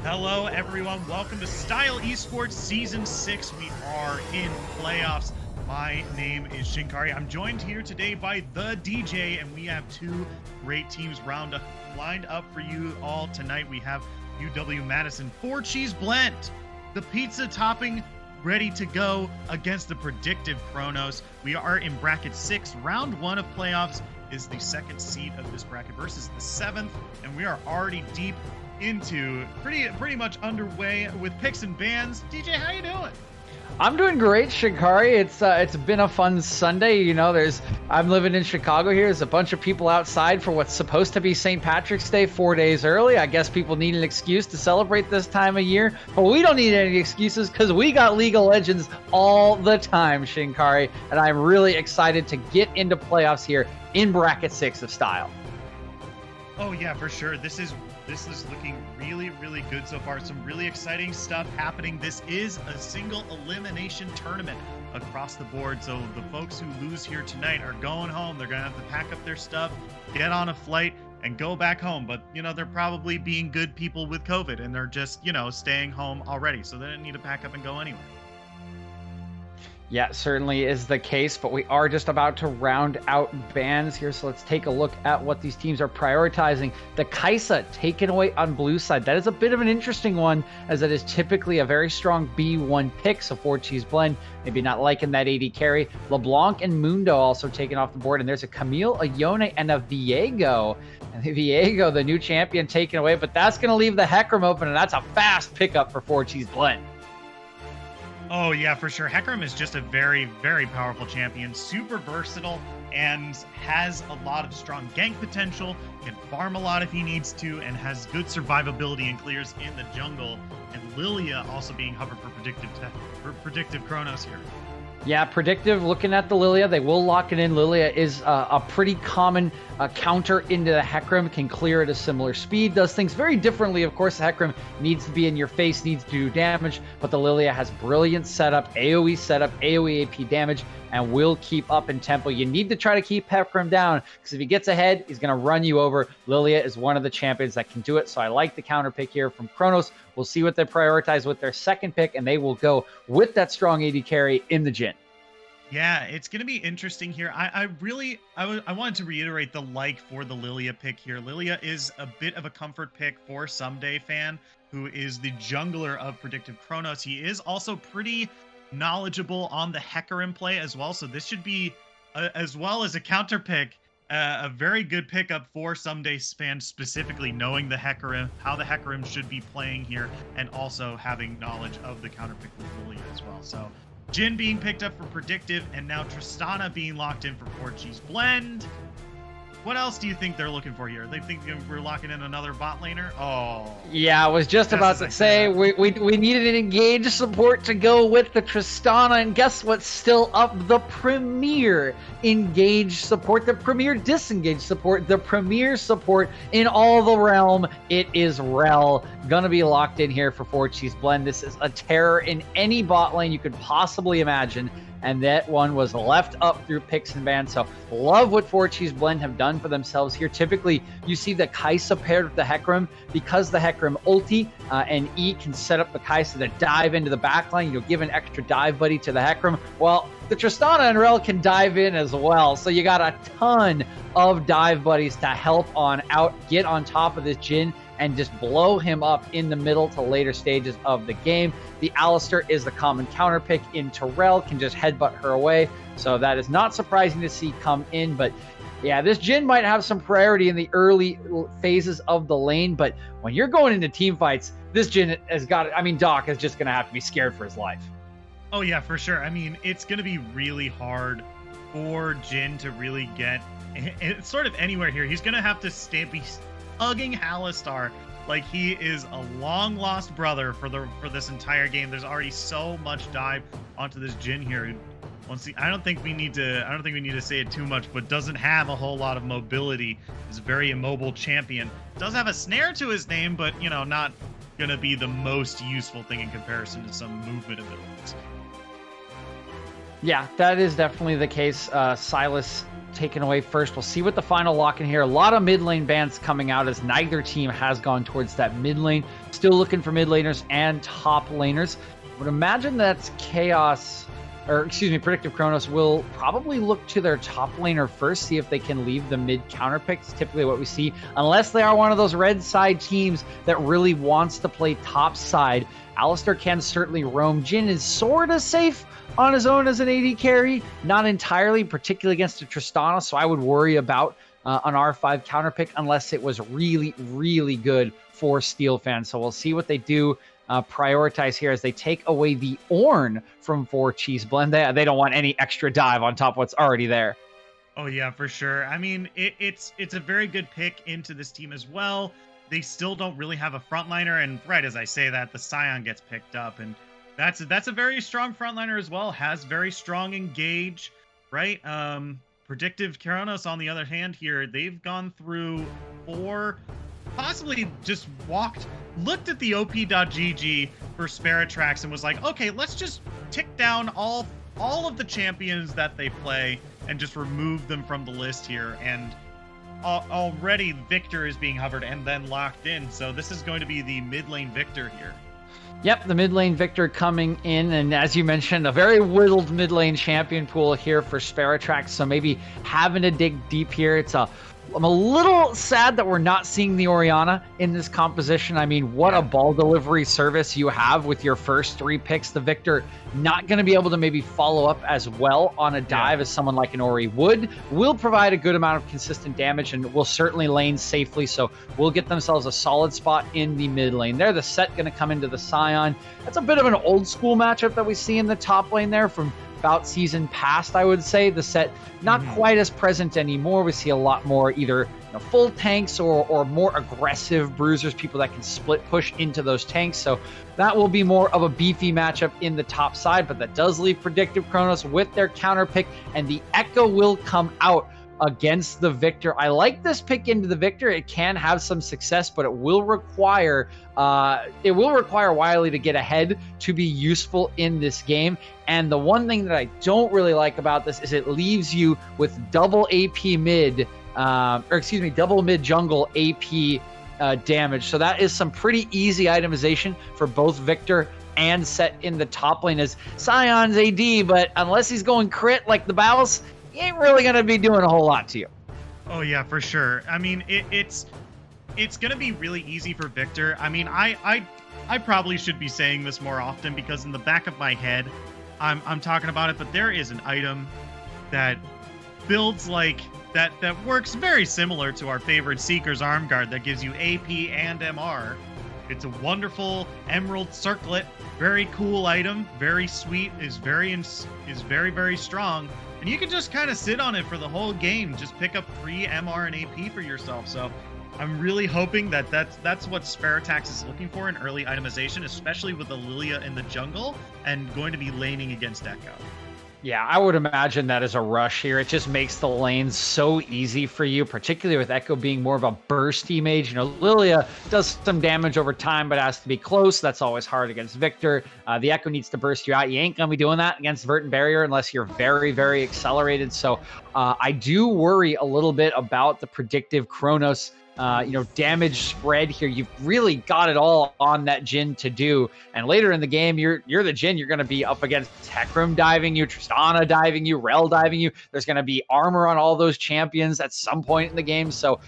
Hello, everyone. Welcome to Style Esports Season 6. We are in playoffs. My name is Shinkari. I'm joined here today by the DJ, and we have two great teams lined up for you all tonight. We have UW Madison 4-cheese blend, the pizza topping ready to go against the predictive Chronos. We are in bracket 6. Round 1 of playoffs is the second seed of this bracket versus the 7th, and we are already deep into pretty much underway with picks and bans. DJ, how you doing? I'm doing great, Shikari. It's been a fun Sunday. You know, I'm living in Chicago here. There's a bunch of people outside for what's supposed to be St. Patrick's Day 4 days early. I guess people need an excuse to celebrate this time of year, but we don't need any excuses because we got League of Legends all the time, Shinkari, and I'm really excited to get into playoffs here in bracket 6 of Style. Oh yeah, for sure. This is looking really good so far. Some really exciting stuff happening. This is a single elimination tournament across the board. So the folks who lose here tonight are going home. They're going to have to pack up their stuff, get on a flight, and go back home. But, you know, they're probably being good people with COVID, and they're just, you know, staying home already. So they didn't need to pack up and go anywhere. Yeah, certainly is the case, but we are just about to round out bans here, so let's take a look at what these teams are prioritizing. The Kai'Sa taken away on blue side. That is a bit of an interesting one, as it is typically a very strong B1 pick, so 4-cheese blend, maybe not liking that AD carry. LeBlanc and Mundo also taken off the board, and there's a Camille, a Yone, and a Viego. And the Viego, the new champion, taken away, but that's going to leave the Hecarim open, and that's a fast pickup for 4-cheese blend. Oh yeah, for sure. Hecarim is just a very powerful champion, super versatile, and has a lot of strong gank potential, can farm a lot if he needs to, and has good survivability and clears in the jungle. And Lilia also being hovered for predictive Chronos here. Yeah, predictive, looking at the Lilia, they will lock it in. Lilia is a pretty common counter into the Hecarim, can clear at a similar speed, does things very differently. Of course, the Hecarim needs to be in your face, needs to do damage, but the Lilia has brilliant setup, AoE setup, AoE AP damage, and will keep up in tempo. You need to try to keep Hecarim down, because if he gets ahead, he's going to run you over. Lilia is one of the champions that can do it, so I like the counter pick here from Chronos. We'll see what they prioritize with their second pick, and they will go with that strong AD carry in the Jhin. Yeah, it's going to be interesting here. I wanted to reiterate the like for the Lilia pick here. Lilia is a bit of a comfort pick for Someday fan, who is the jungler of predictive Chronos. He is also pretty knowledgeable on the Hecarim play as well, so this should be, as well as a counter pick, a very good pickup for Someday fans, specifically knowing the Hecarim, how the Hecarim should be playing here, and also having knowledge of the counter pick with Lilia as well. So Jhin being picked up for predictive, and now Tristana being locked in for 4-cheese blend. What else do you think they're looking for here? They think we're locking in another bot laner? Oh. Yeah, I was just about to say, we needed an engaged support to go with the Tristana, and guess what's still up? The premier engaged support, the premier disengaged support, the premier support in all the realm. It is Rel. Gonna be locked in here for 4-cheese blend. This is a terror in any bot lane you could possibly imagine, and that one was left up through picks and bans. So love what 4-cheese blend have done for themselves here. Typically, you see the Kai'Sa paired with the Hecarim, because the Hecarim ulti and E can set up the Kai'Sa to dive into the backline. You'll give an extra dive buddy to the Hecarim. Well, the Tristana and Rel can dive in as well. So you got a ton of dive buddies to help on out, get on top of this Jhin, and just blow him up in the middle to later stages of the game. The Alistar is the common counter pick in Rel, can just headbutt her away. So that is not surprising to see come in. But yeah, this Jhin might have some priority in the early phases of the lane. But when you're going into team fights, this Jhin has got, I mean, Doc is just going to have to be scared for his life. Oh yeah, for sure. I mean, it's going to be really hard for Jhin to really get it's sort of anywhere here. He's going to have to be hugging Alistar like he is a long lost brother for this entire game. There's already so much dive onto this Jhin here. I don't think we need to say it too much, but doesn't have a whole lot of mobility. Is a very immobile champion. Does have a snare to his name, but you know, not gonna be the most useful thing in comparison to some movement abilities. Yeah, that is definitely the case. Silas taken away first. We'll see what the final lock in here. A lot of mid lane bans coming out as neither team has gone towards that mid lane. Still looking for mid laners and top laners. I would imagine that's Predictive Chronos will probably look to their top laner first, see if they can leave the mid counter picks. Typically what we see, unless they are one of those red side teams that really wants to play top side. Alistar can certainly roam. Jhin is sort of safe on his own as an AD carry, not entirely, particularly against a Tristana, so I would worry about an R5 counter pick unless it was really, really good for Steel fans. So we'll see what they do. Prioritize here as they take away the Ornn from 4 Cheese Blend. They don't want any extra dive on top of what's already there. Oh yeah, for sure. I mean, it's a very good pick into this team as well. They still don't really have a frontliner, and right as I say that, the Scion gets picked up, and that's a very strong frontliner as well. Has very strong engage, right? Predictive Kronos, on the other hand, here they've gone through 4. Possibly just looked at the op.gg for Sparatrax and was like, okay, let's just tick down all of the champions that they play and just remove them from the list here. And already Victor is being hovered and then locked in. So this is going to be the mid lane Victor here. Yep, the mid lane Victor coming in, and as you mentioned, a very whittled mid lane champion pool here for Sparatrax. So maybe having to dig deep here. I'm a little sad that we're not seeing the Orianna in this composition. I mean, what a ball delivery service you have with your first 3 picks. The Victor not going to be able to maybe follow up as well on a dive as someone like an Ori would. Will provide a good amount of consistent damage and will certainly lane safely. So will get themselves a solid spot in the mid lane. There, the set going to come into the Scion. That's a bit of an old school matchup that we see in the top lane there from about season past, I would say. The set not quite as present anymore. We see a lot more either full tanks or more aggressive bruisers, people that can split push into those tanks. So that will be more of a beefy matchup in the top side, but that does leave Predictive Chronos with their counter pick, and the Echo will come out against the Victor. I like this pick into the Victor. It can have some success, but it will require Wily to get ahead to be useful in this game. And the one thing that I don't really like about this is it leaves you with double mid jungle AP damage. So that is some pretty easy itemization for both Victor and Set in the top lane as Scion's AD, but unless he's going crit like the Battles, he ain't really going to be doing a whole lot to you. Oh yeah, for sure. I mean, it's going to be really easy for Victor. I mean, I probably should be saying this more often because in the back of my head, I'm talking about it, but there is an item that builds like that works very similar to our favorite Seeker's Arm Guard that gives you AP and MR. It's a wonderful emerald circlet, very cool item, very sweet, is very, very strong. And you can just kind of sit on it for the whole game. Just pick up free MR and AP for yourself. So I'm really hoping that that's what Sparatax is looking for in early itemization, especially with the Lilia in the jungle and going to be laning against Echo. Yeah, I would imagine that is a rush here. It just makes the lanes so easy for you, particularly with Echo being more of a bursty mage. Lilia does some damage over time, but has to be close. That's always hard against Victor. The Echo needs to burst you out. You ain't going to be doing that against Vert and Barrier unless you're very, very accelerated. So I do worry a little bit about the Predictive Chronos damage spread here. You've really got it all on that Jhin to do. And later in the game, you're the Jhin. You're going to be up against Hecarim diving you, Tristana diving you, Rel diving you. There's going to be armor on all those champions at some point in the game. So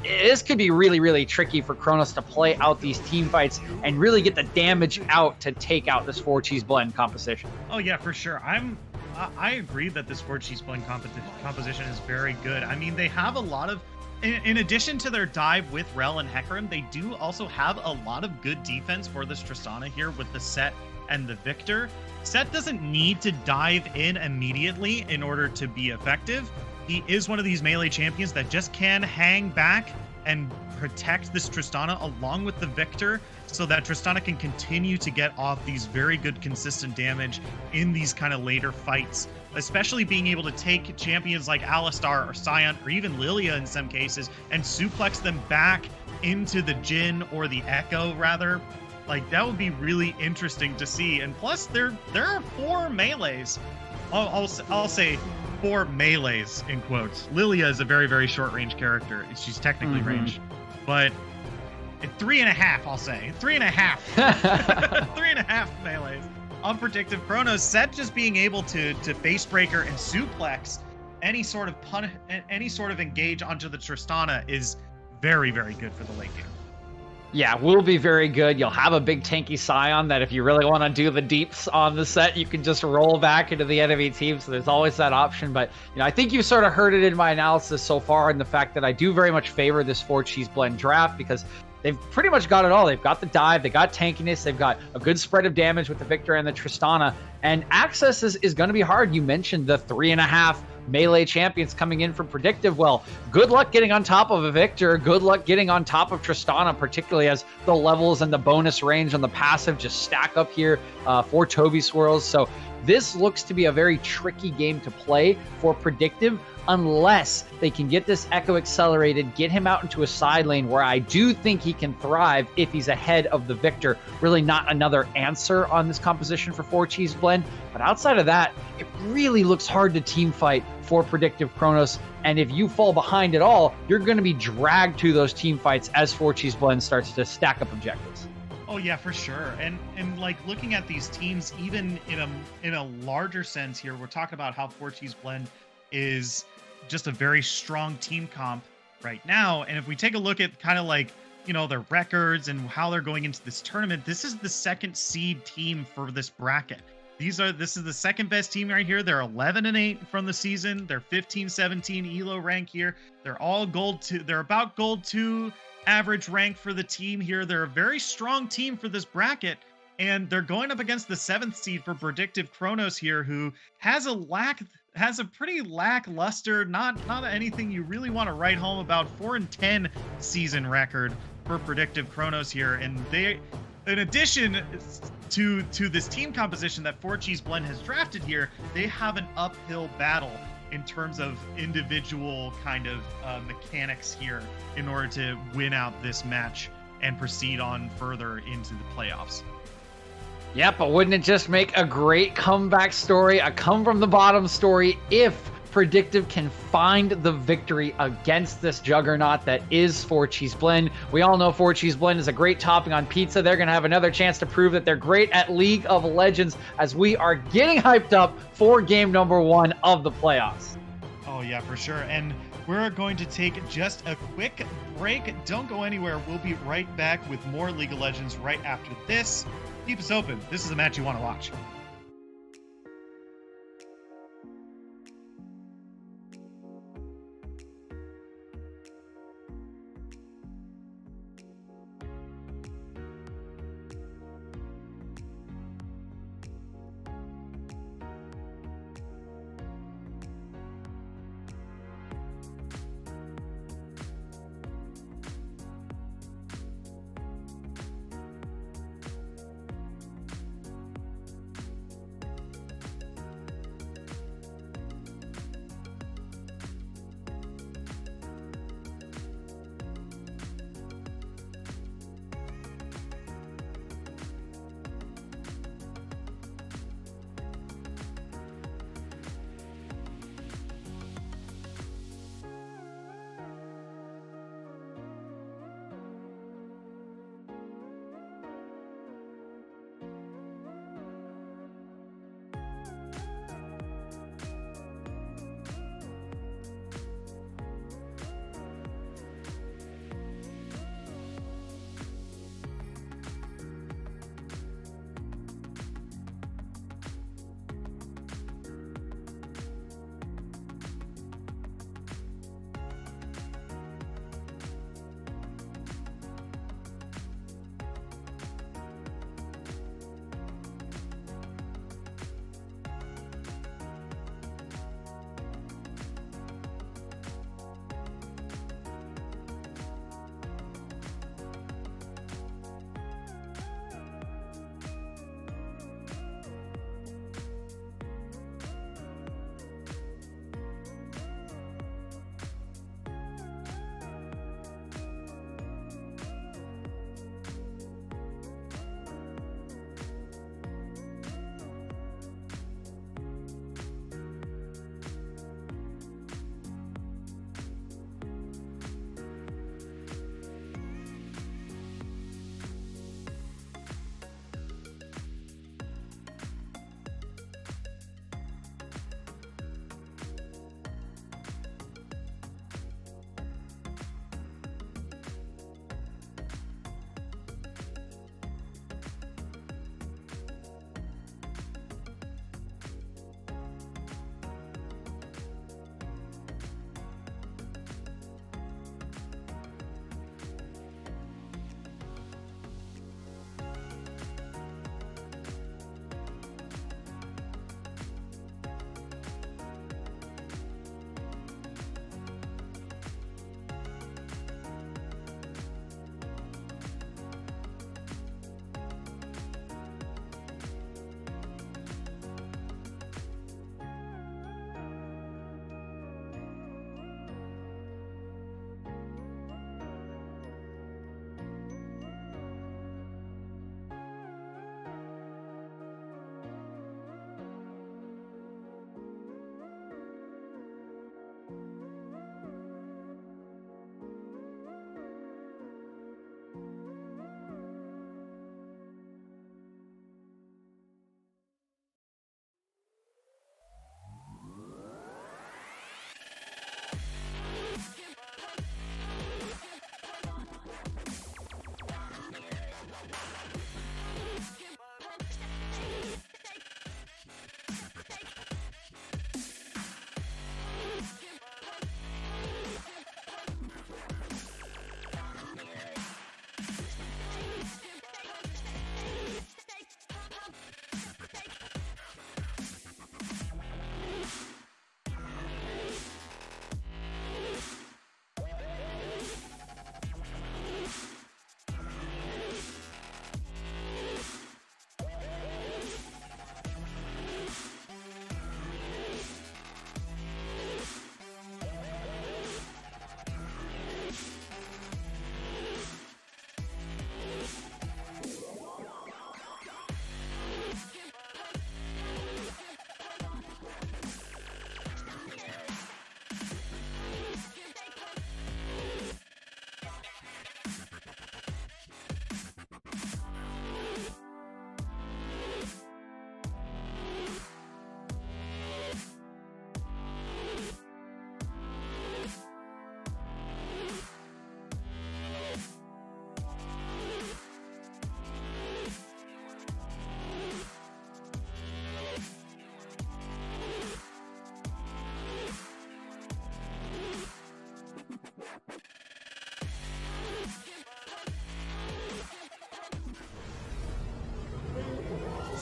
this could be really, really tricky for Chronos to play out these team fights and really get the damage out to take out this 4-cheese blend composition. Oh yeah, for sure. I agree that this 4-cheese blend composition is very good. I mean, they have a lot of, in addition to their dive with Rel and Hecarim, they do also have a lot of good defense for this Tristana here with the Set and the Victor. Set doesn't need to dive in immediately in order to be effective. He is one of these melee champions that just can hang back and protect this Tristana along with the Victor so that Tristana can continue to get off these very good consistent damage in these kind of later fights, especially being able to take champions like Alistar or Scion or even Lilia in some cases and suplex them back into the Jhin or the Echo rather. Like, that would be really interesting to see. And plus there are 4 melees. I'll say 4 melees, in quotes. Lilia is a very, very short-range character. She's technically ranged. But 3.5, I'll say. 3.5. 3.5 melees. Unpredictive Chronos. Set just being able to face breaker and suplex any sort of engage onto the Tristana is very, very good for the late game. Yeah, will be very good. You'll have a big tanky Scion that if you really want to do the deeps on the set, you can just roll back into the enemy team. So there's always that option. But I think you've sort of heard it in my analysis so far, in the fact that I do very much favor this 4-cheese blend draft, because they've pretty much got it all. They've got the dive, they got tankiness, they've got a good spread of damage with the Victor and the Tristana, and access is going to be hard. You mentioned the 3.5 melee champions coming in from Predictive. Well, good luck getting on top of a Victor. Good luck getting on top of Tristana, particularly as the levels and the bonus range on the passive just stack up here for Toby Swirls. So this looks to be a very tricky game to play for Predictive, unless they can get this Echo accelerated, get him out into a side lane where I do think he can thrive if he's ahead of the Victor. Really not another answer on this composition for 4-cheese blend. But outside of that, it really looks hard to team fight for Predictive Chronos. And if you fall behind at all, you're going to be dragged to those team fights as 4-cheese blend starts to stack up objectives. Oh yeah, for sure. And like looking at these teams, even in a larger sense here, we're talking about how 4-cheese blend is just a very strong team comp right now. And if we take a look at kind of like, their records and how they're going into this tournament, this is the 2nd seed team for this bracket. This is the second best team right here. They're 11-8 from the season. They're 15-17 ELO rank here. They're all gold 2. They're about gold 2 average rank for the team here. They're a very strong team for this bracket, and they're going up against the 7th seed for Predictive Chronos here, who has a pretty lackluster, not anything you really want to write home about, 4-10 season record for Predictive Chronos here. And they, in addition to this team composition that 4-cheese blend has drafted here, they have an uphill battle in terms of individual kind of mechanics here in order to win out this match and proceed on further into the playoffs. Yeah, but wouldn't it just make a great comeback story, a come from the bottom story, if Predictive can find the victory against this juggernaut that is 4-cheese blend? We all know 4-cheese blend is a great topping on pizza. They're going to have another chance to prove that they're great at League of Legends, as we are getting hyped up for game number 1 of the playoffs. Oh yeah, for sure. And we're going to take just a quick break. Don't go anywhere. We'll be right back with more League of Legends right after this. Keep us open. This is a match you want to watch.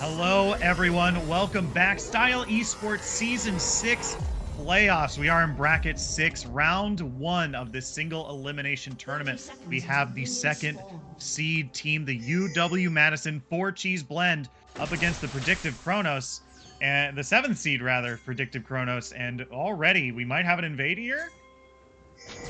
Hello, everyone. Welcome back. Style Esports Season 6 playoffs. We are in bracket 6, round 1 of this single elimination tournament. We have the second seed team, the UW Madison 4-cheese blend, up against the Predictive Chronos, and the 7th seed, rather, Predictive Chronos. And already, we might have an invade here.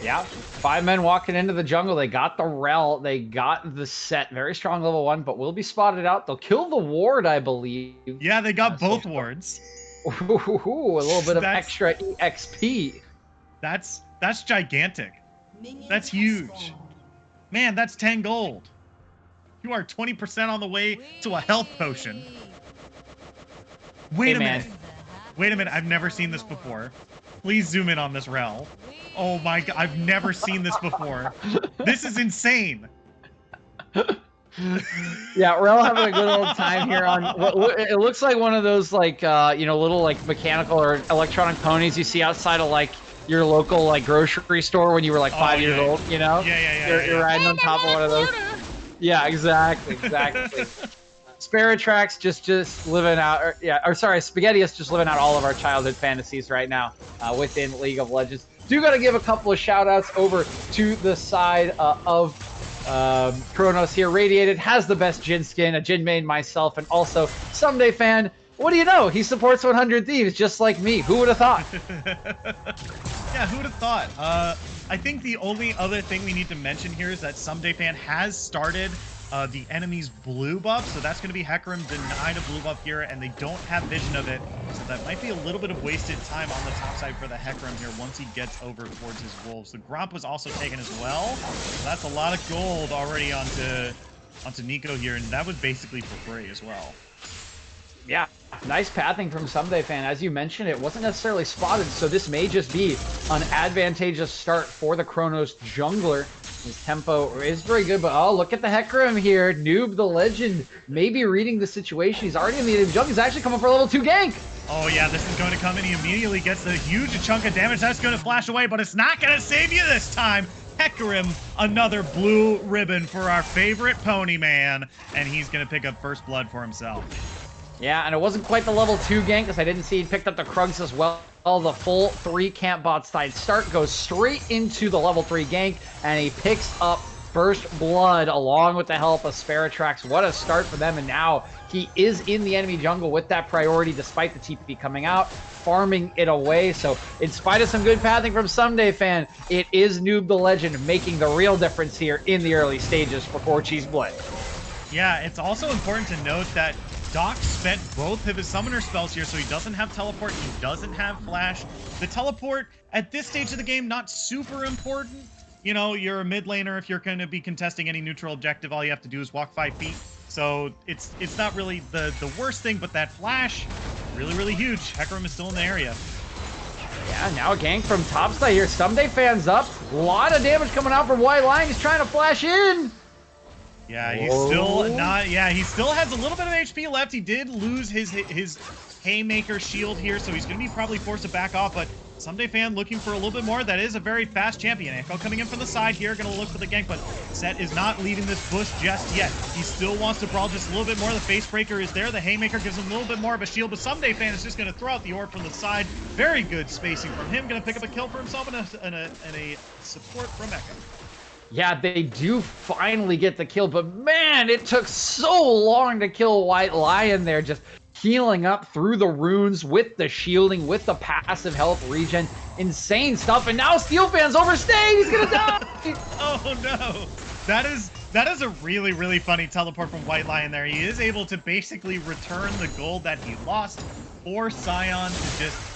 Yeah, 5 men walking into the jungle. They got the rel, they got the set. Very strong level 1, but will be spotted out. They'll kill the ward, I believe. Yeah, they got both wards. Ooh, a little bit of extra EXP. That's gigantic. That's huge. Man, that's 10 gold. You are 20% on the way to a health potion. Wait a minute. Wait a minute. I've never seen this before. Please zoom in on this rel. Oh my god, I've never seen this before. This is insane. Yeah, we're all having a good old time here on what it looks like one of those like little like mechanical or electronic ponies you see outside of like your local like grocery store when you were like 5 years old, you know? Yeah. You're riding on top of one of those. Yeah, exactly. Sparatrax just living out, Spaghettius just living out all of our childhood fantasies right now within League of Legends. Do got to give a couple of shout outs over to the side of Kronos here. Radiated has the best Jin skin, a Jin main myself, and also Someday Fan. What do you know? He supports 100 Thieves just like me. Who would have thought? Yeah, who would have thought? I think the only other thing we need to mention here is that Someday Fan has started the enemy's blue buff, so that's going to be Hecarim denied a blue buff here, and they don't have vision of it, so that might be a little bit of wasted time on the top side for the Hecarim here once he gets over towards his wolves. The Gromp was also taken as well, so that's a lot of gold already onto Nico here, and that was basically for free as well. Yeah, nice pathing from Someday Fan. As you mentioned, it wasn't necessarily spotted, so this may just be an advantageous start for the Kronos jungler. His tempo is very good, but oh, look at the Hecarim here. Noob the Legend maybe reading the situation. He's already in the jungle. He's actually coming for a level 2 gank. Oh yeah, this is going to come in. He immediately gets a huge chunk of damage. That's going to flash away, but it's not going to save you this time. Hecarim, another blue ribbon for our favorite pony man, and he's going to pick up first blood for himself. Yeah, and it wasn't quite the level 2 gank because I didn't see he picked up the Krugs as well. The full 3 camp bot side start goes straight into the level 3 gank, and he picks up first blood along with the help of Sparatrax. What a start for them, and now he is in the enemy jungle with that priority despite the TP coming out, farming it away. So in spite of some good pathing from Someday Fan, it is Noob the Legend making the real difference here in the early stages for 4-cheese blend. Yeah, it's also important to note that Doc spent both of his summoner spells here, so he doesn't have teleport, he doesn't have flash. The teleport, at this stage of the game, not super important. You know, you're a mid laner. If you're going to be contesting any neutral objective, all you have to do is walk 5 feet. So it's not really the worst thing, but that flash, really, really huge. Hecarim is still in the area. Yeah, now a gank from topside here. Someday Fan's up. A lot of damage coming out from White Lion. He's trying to flash in. Yeah, he's still not. Yeah, he still has a little bit of HP left. He did lose his Haymaker shield here, so he's going to be probably forced to back off. But Someday Fan looking for a little bit more. That is a very fast champion. Echo coming in from the side here, going to look for the gank, but Set is not leaving this bush just yet. He still wants to brawl just a little bit more. The face breaker is there. The Haymaker gives him a little bit more of a shield, but Someday Fan is just going to throw out the orb from the side. Very good spacing from him. Going to pick up a kill for himself and a support from Echo. Yeah, they do finally get the kill, but man, it took so long to kill White Lion there, just healing up through the runes with the shielding, with the passive health regen. Insane stuff, and now Steel Fan's overstayed, he's gonna die! Oh no! That is a really, really funny teleport from White Lion there. He is able to basically return the gold that he lost for Sion to just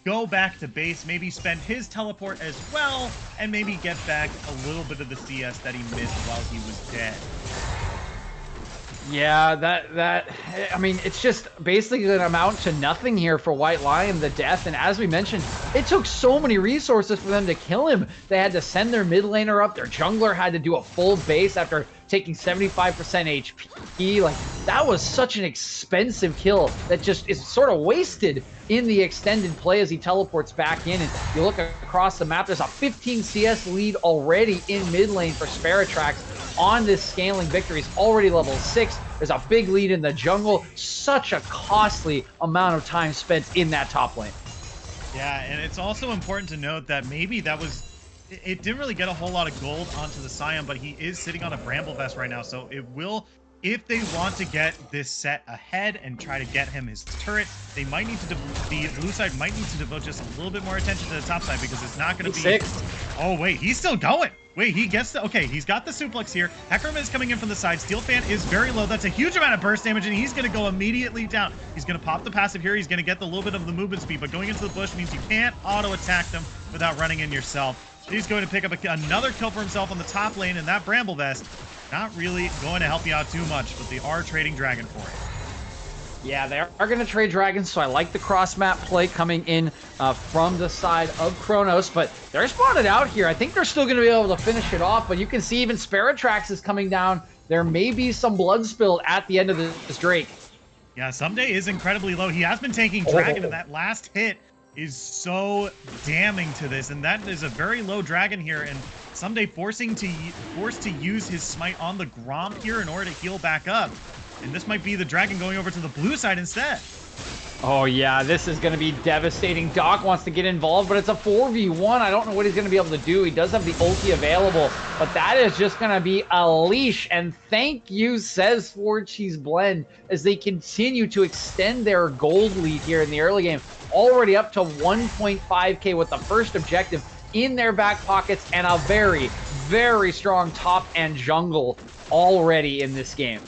go back to base, maybe spend his teleport as well, and maybe get back a little bit of the CS that he missed while he was dead. Yeah, I mean, it's just basically going to amount to nothing here for White Lion, the death. And as we mentioned, it took so many resources for them to kill him. They had to send their mid laner up. Their jungler had to do a full base after taking 75% HP. Like, that was such an expensive kill that just is sort of wasted in the extended play as he teleports back in. And you look across the map, there's a 15 CS lead already in mid lane for Sparatrax on this scaling victory. He's already level 6. There's a big lead in the jungle. Such a costly amount of time spent in that top lane. Yeah, and it's also important to note that maybe that was... It didn't really get a whole lot of gold onto the Scion, but he is sitting on a Bramble Vest right now, so it will... If they want to get this set ahead and try to get him his turret, they might need to... The blue side might need to devote just a little bit more attention to the top side, because it's not going to be... 6. Oh, wait, he's still going. Wait, he gets the... Okay, he's got the suplex here. Hecarim is coming in from the side. Steel Fan is very low. That's a huge amount of burst damage, and he's going to go immediately down. He's going to pop the passive here. He's going to get the little bit of the movement speed, but going into the bush means you can't auto-attack them without running in yourself. He's going to pick up another kill for himself on the top lane, and that Bramble Vest not really going to help you out too much, but they are trading Dragon for it. Yeah, they are going to trade Dragons, so I like the cross-map play coming in from the side of Kronos, but they're spotted out here. I think they're still going to be able to finish it off, but you can see even Sparatrax is coming down. There may be some blood spilled at the end of this Drake. Yeah, Someday is incredibly low. He has been taking Dragon, and that last hit is so damning to this, and that is a very low Dragon here, and Someday forced to use his smite on the Gromp here in order to heal back up. And this might be the Dragon going over to the blue side instead. Oh yeah, this is going to be devastating. Doc wants to get involved, but it's a 4v1. I don't know what he's going to be able to do. He does have the ulti available, but that is just going to be a leash. And thank you, says 4Cheese Blend, as they continue to extend their gold lead here in the early game. Already up to 1.5k with the first objective in their back pockets, and a very, very strong top and jungle already in this game.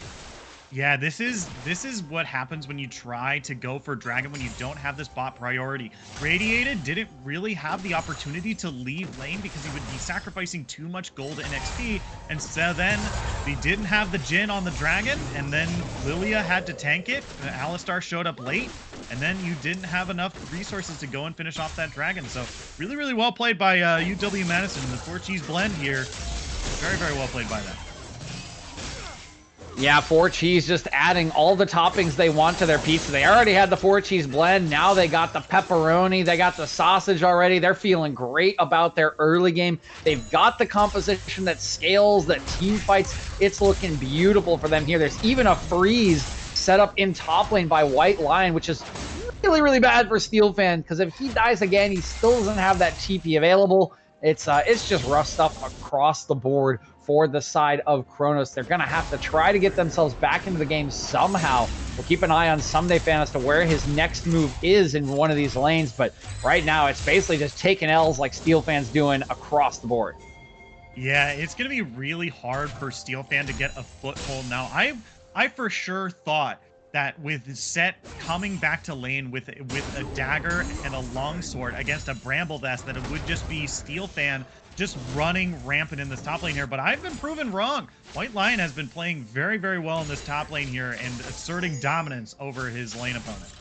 Yeah, this is what happens when you try to go for Dragon when you don't have this bot priority. Radiated didn't really have the opportunity to leave lane because he would be sacrificing too much gold and XP, and so then they didn't have the Jhin on the Dragon, and then Lilia had to tank it. Alistar showed up late, and then you didn't have enough resources to go and finish off that Dragon. So really, really well played by UW Madison. The 4Cheese Blend here, very, very well played by them. Yeah, 4Cheese just adding all the toppings they want to their pizza. They already had the 4Cheese Blend. Now they got the pepperoni. They got the sausage already. They're feeling great about their early game. They've got the composition that scales, that team fights. It's looking beautiful for them here. There's even a freeze set up in top lane by White Lion, which is really, really bad for Steel Fan, because if he dies again, he still doesn't have that TP available. It's just rough stuff across the board for the side of Kronos. They're going to have to try to get themselves back into the game somehow. We'll keep an eye on Someday Fan as to where his next move is in one of these lanes, but right now it's basically just taking L's like Steel Fan's doing across the board. Yeah, it's going to be really hard for Steel Fan to get a foothold now. I for sure thought that with Set coming back to lane with a dagger and a longsword against a Bramble Vest, that it would just be Steel Fan just running rampant in this top lane here, but I've been proven wrong. White Lion has been playing very, very well in this top lane here and asserting dominance over his lane opponent.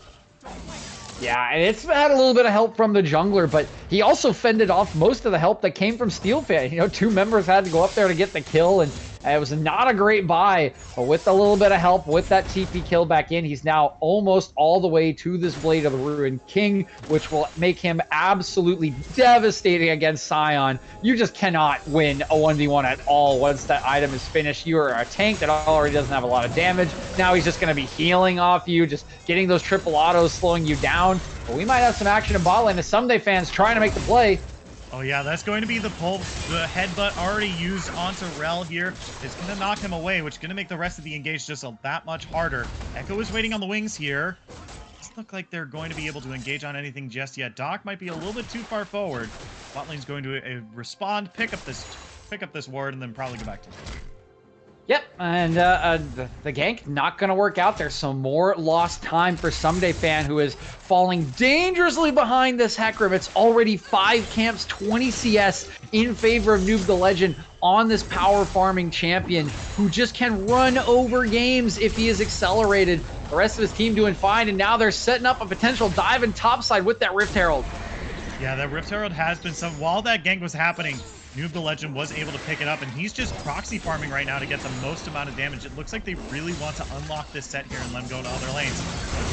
Yeah, and it's had a little bit of help from the jungler, but he also fended off most of the help that came from Steel Fan. You know, 2 members had to go up there to get the kill, and it was not a great buy, but with a little bit of help, with that TP kill back in, he's now almost all the way to this Blade of the Ruined King, which will make him absolutely devastating against Scion. You just cannot win a 1v1 at all once that item is finished. You are a tank that already doesn't have a lot of damage. Now he's just going to be healing off you, just getting those triple autos, slowing you down. But we might have some action in bot lane as Someday Fans trying to make the play. Oh yeah, that's going to be the pull. The headbutt already used onto Rel here is going to knock him away, which is going to make the rest of the engage just that much harder. Echo is waiting on the wings here. Doesn't look like they're going to be able to engage on anything just yet. Doc might be a little bit too far forward. Bot lane's going to respond, pick up this ward, and then probably go back to it. Yep, and the gank not going to work out. There's some more lost time for Someday Fan, who is falling dangerously behind this Hecarim. It's already 5 camps, 20 CS in favor of Noob the Legend on this power farming champion who just can run over games if he is accelerated. The rest of his team doing fine, and now they're setting up a potential dive in topside with that Rift Herald. Yeah, that Rift Herald has been some... While that gank was happening, Noob the Legend was able to pick it up, and he's just proxy farming right now to get the most amount of damage. It looks like they really want to unlock this set here and let him go to other lanes.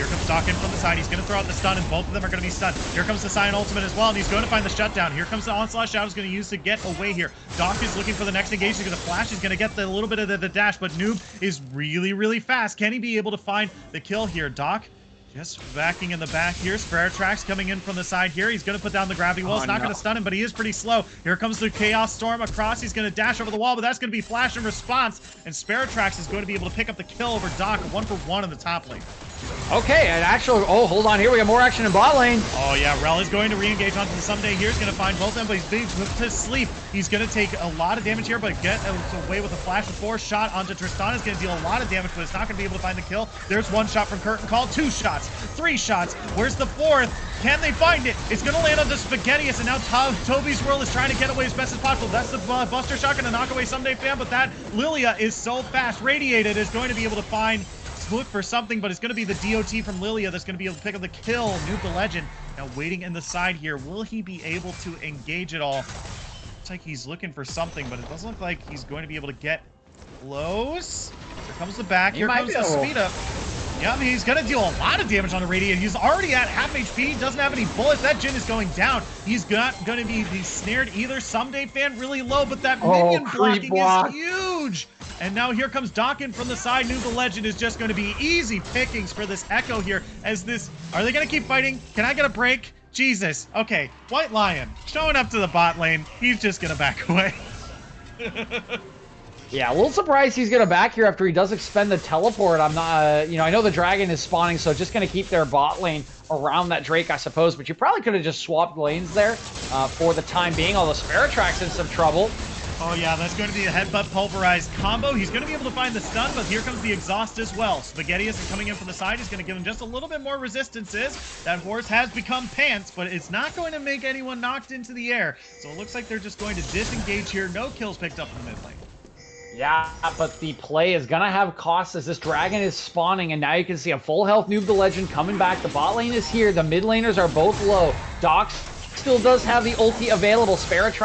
Here comes Doc in from the side. He's going to throw out the stun, and both of them are going to be stunned. Here comes the Sion ultimate as well, and he's going to find the shutdown. Here comes the Onslaught Shadow he's going to use to get away here. Doc is looking for the next engage. He's going to flash. He's going to get the little bit of the dash, but Noob is really, really fast. Can he be able to find the kill here? Doc just backing in the back here. Specter coming in from the side here. He's going to put down the gravity wall. It's not going to stun him, but he is pretty slow. Here comes the Chaos Storm across. He's going to dash over the wall, but that's going to be flash in response. And Specter is going to be able to pick up the kill over Doc. 1-for-1 in the top lane. Okay, and actually, oh, hold on here. We got more action in bot lane. Oh, yeah. Rel is going to re-engage onto the Someday here. He's going to find both of them, but he's being put to sleep. He's going to take a lot of damage here, but get away with a flash before. Shot onto Tristana is going to deal a lot of damage, but it's not going to be able to find the kill. There's one shot from Curtain Call, 2 shots, 3 shots. Where's the 4th? Can they find it? It's going to land on the Spaghettius, and now Toby's World is trying to get away as best as possible. That's the Buster Shot going to knock away Someday Fan, but that Lilia is so fast. Radiated is going to be able to find look for something, but it's going to be the DOT from Lilia that's going to be able to pick up the kill. Noob the Legend now waiting in the side here. Will he be able to engage it all? Looks like he's looking for something, but it doesn't look like he's going to be able to get close. Here comes the back. Here comes the speed up. Yeah, I mean, he's going to deal a lot of damage on the Radiant. He's already at half HP. He doesn't have any bullets. That Jhin is going down. He's not going to be snared either. Someday Fan really low, but that minion blocking is huge. And now here comes Doc in from the side. Noob the Legend is just going to be easy pickings for this Echo here. As this, are they going to keep fighting? Can I get a break? Jesus. Okay, White Lion showing up to the bot lane. He's just going to back away. Yeah, a little surprised he's going to back here after he does expend the teleport. I'm not, you know, I know the dragon is spawning, so just going to keep their bot lane around that Drake, I suppose. But you probably could have just swapped lanes there for the time being, although Specter's in some trouble. Oh yeah, that's going to be a headbutt pulverized combo. He's going to be able to find the stun, but here comes the exhaust as well. Spaghettius coming in from the side is going to give him just a little bit more resistances. That horse has become pants, but it's not going to make anyone knocked into the air. So it looks like they're just going to disengage here. No kills picked up in the mid lane. Yeah, but the play is going to have costs as this dragon is spawning, and now you can see a full health Noob the Legend coming back. The bot lane is here. The mid laners are both low. Doc still does have the ulti available. Specter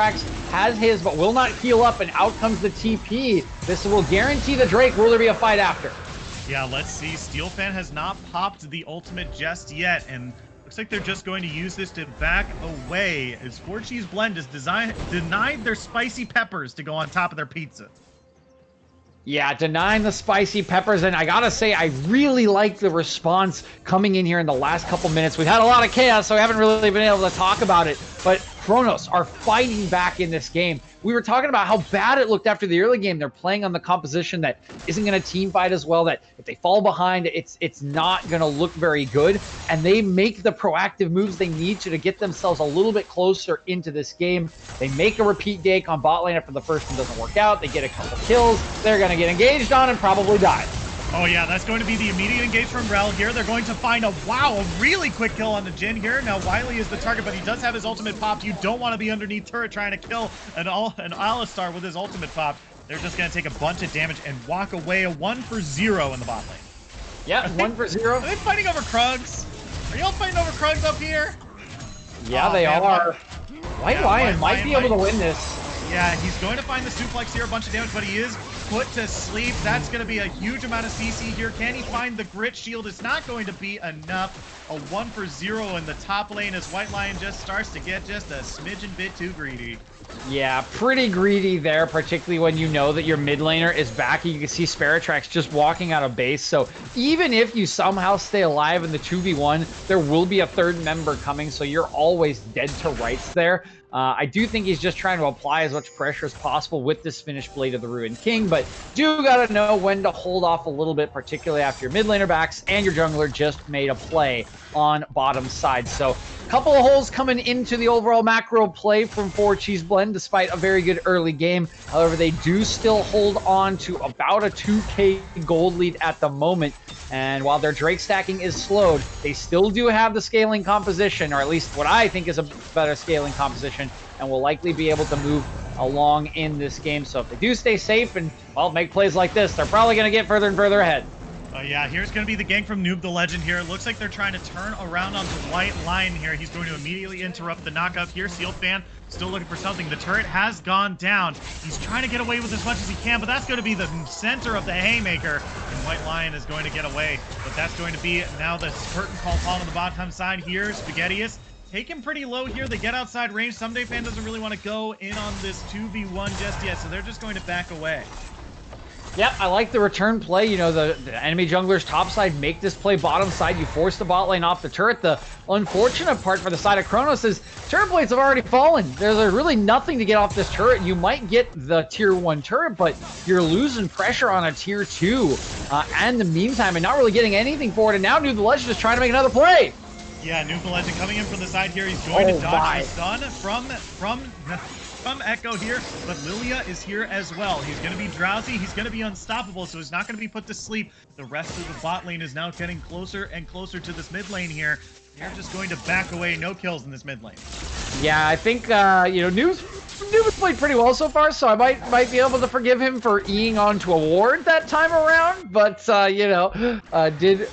has his, but will not heal up, and out comes the TP. This will guarantee the Drake. Will there be a fight after? Yeah, let's see. Steelfan has not popped the ultimate just yet, and looks like they're just going to use this to back away as 4Cheese Blend has denied their spicy peppers to go on top of their pizza. Yeah, denying the spicy peppers, and I gotta say, I really like the response coming in here in the last couple minutes. We've had a lot of chaos, so we haven't really been able to talk about it, but Chronos are fighting back in this game. We were talking about how bad it looked after the early game. They're playing on the composition that isn't going to team fight as well, that if they fall behind, it's not going to look very good, and they make the proactive moves they need to get themselves a little bit closer into this game. They make a repeat gank on bot lane after the first one doesn't work out. They get a couple kills. They're going to get engaged on and probably die. Oh yeah, that's going to be the immediate engage from Rel here. They're going to find a really quick kill on the Jhin here. Now Wily is the target, but he does have his ultimate popped. You don't want to be underneath turret trying to kill an Alistar with his ultimate popped. They're just going to take a bunch of damage and walk away. A 1-for-0 in the bot lane. Yeah, 1-for-0. Are they fighting over Krugs? Are y'all fighting over Krugs up here? Yeah, they are. White Lion might be able to win this. Yeah, he's going to find the suplex here, a bunch of damage, but he is put to sleep. That's going to be a huge amount of CC here. Can he find the grit shield? It's not going to be enough. A 1-for-0 in the top lane as White Lion just starts to get just a smidgen bit too greedy. Yeah, pretty greedy there, particularly when you know that your mid laner is back. You can see Specter just walking out of base. So even if you somehow stay alive in the 2v1, there will be a third member coming. So you're always dead to rights there. I do think he's just trying to apply as much pressure as possible with this finished Blade of the Ruined King, but do gotta know when to hold off a little bit, particularly after your mid laner backs and your jungler just made a play on bottom side. So a couple of holes coming into the overall macro play from 4Cheese Blend, despite a very good early game. However, they do still hold on to about a 2k gold lead at the moment. And while their Drake stacking is slowed, they still do have the scaling composition, or at least what I think is a better scaling composition, and will likely be able to move along in this game. So if they do stay safe and, well, make plays like this, they're probably going to get further and further ahead. Yeah, here's going to be the gank from Noob the Legend here. It looks like they're trying to turn around onto White Lion here. He's going to immediately interrupt the knockout here. Sealed Fan still looking for something. The turret has gone down. He's trying to get away with as much as he can, but that's going to be the center of the haymaker. And White Lion is going to get away, but that's going to be now the curtain call on the bottom side here. Spaghettius take him pretty low here. They get outside range. Someday Fan doesn't really want to go in on this 2v1 just yet, so they're just going to back away. Yeah, I like the return play. You know, the enemy junglers top side make this play bottom side. You force the bot lane off the turret. The unfortunate part for the side of Kronos is turret blades have already fallen. There's really nothing to get off this turret. You might get the tier 1 turret, but you're losing pressure on a tier 2. And in the meantime, and not really getting anything for it. And now Noob the Legend is trying to make another play. Yeah, Noob the Legend coming in from the side here. He's going to dodge the stun from Echo here, but Lilia is here as well. He's going to be drowsy. He's going to be unstoppable, so he's not going to be put to sleep. The rest of the bot lane is now getting closer and closer to this mid lane here. They're just going to back away. No kills in this mid lane. Yeah, I think, you know, Noob has played pretty well so far, so I might be able to forgive him for eeing onto a ward that time around, but, you know, did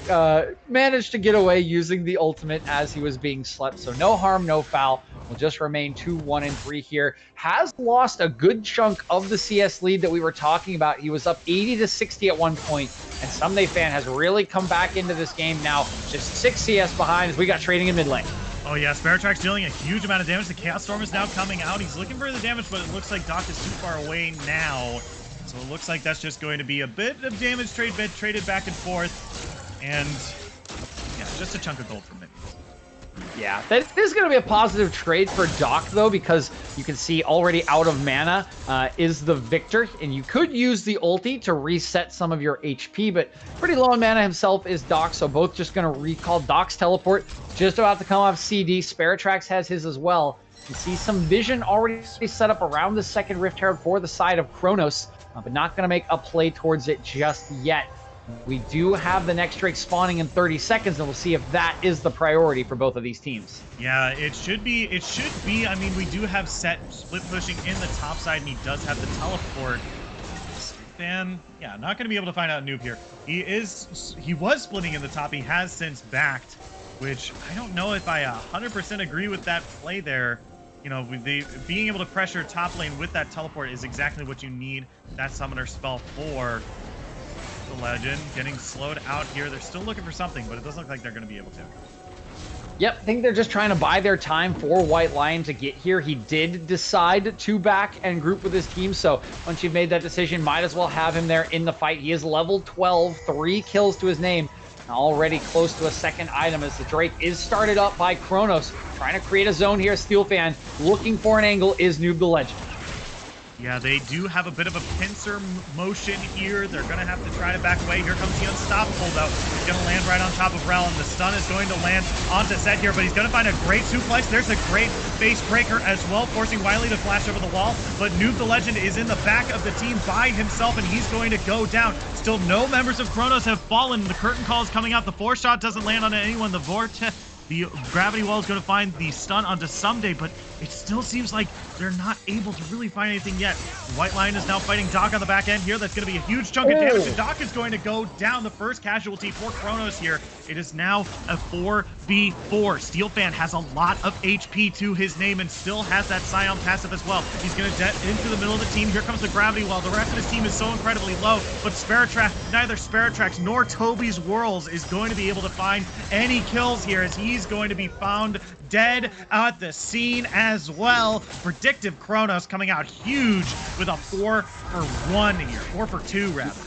manage to get away using the ultimate as he was being slept, so no harm, no foul. Will just remain 2-1-3 here. Has lost a good chunk of the CS lead that we were talking about. He was up 80 to 60 at one point, and Someday Fan has really come back into this game now. Just 6 CS behind as we got trading in mid lane. Oh yeah, Specter dealing a huge amount of damage. The Chaos Storm is now coming out. He's looking for the damage, but it looks like Doc is too far away now. So it looks like that's just going to be a bit of damage traded back and forth. And yeah, just a chunk of gold from it. Yeah, that is going to be a positive trade for Doc, though, because you can see already out of mana is the Victor, and you could use the ulti to reset some of your HP, but pretty low on mana himself is Doc, so both just going to recall Doc's teleport. Just about to come off CD. Sparatrax has his as well. You see some vision already set up around the second Rift Herald for the side of Kronos, but not going to make a play towards it just yet. We do have the next Drake spawning in 30 seconds, and we'll see if that is the priority for both of these teams. Yeah, it should be. I mean, we do have Set split pushing in the top side, and he does have the teleport. And yeah, not going to be able to find out Noob here. He was splitting in the top. He has since backed, which I don't know if I 100% agree with that play there. You know, being able to pressure top lane with that teleport is exactly what you need that summoner spell for. The Legend getting slowed out here. They're still looking for something, but it doesn't look like they're going to be able to. Yep, I think they're just trying to buy their time for White Lion to get here. He did decide to back and group with his team, so once you've made that decision, might as well have him there in the fight. He is level 12, 3 kills to his name, already close to a second item as the Drake is started up by Kronos. Trying to create a zone here. Steel Fan looking for an angle is Noob the Legend. Yeah, they do have a bit of a pincer motion here. They're going to have to try to back away. Here comes the Unstoppable, though. He's going to land right on top of Rel, and the stun is going to land onto Set here, but he's going to find a great suplex. There's a great base breaker as well, forcing Wiley to flash over the wall, but Noob the Legend is in the back of the team by himself, and he's going to go down. Still no members of Kronos have fallen. The curtain call is coming out. The 4-shot doesn't land on anyone. The gravity wall is going to find the stun onto Someday, but it still seems like they're not able to really find anything yet. White Lion is now fighting Doc on the back end here. That's going to be a huge chunk of damage, and Doc is going to go down. The first casualty for Kronos here. It is now a 4v4. Steel Fan has a lot of HP to his name and still has that Scion passive as well. He's going to get into the middle of the team. Here comes the gravity wall. The rest of his team is so incredibly low, but neither Sparatrax nor Toby's Whirls is going to be able to find any kills here, as he's going to be found dead at the scene as well. Predictive Kronos coming out huge with a 4-for-1 here. 4-for-2 rather.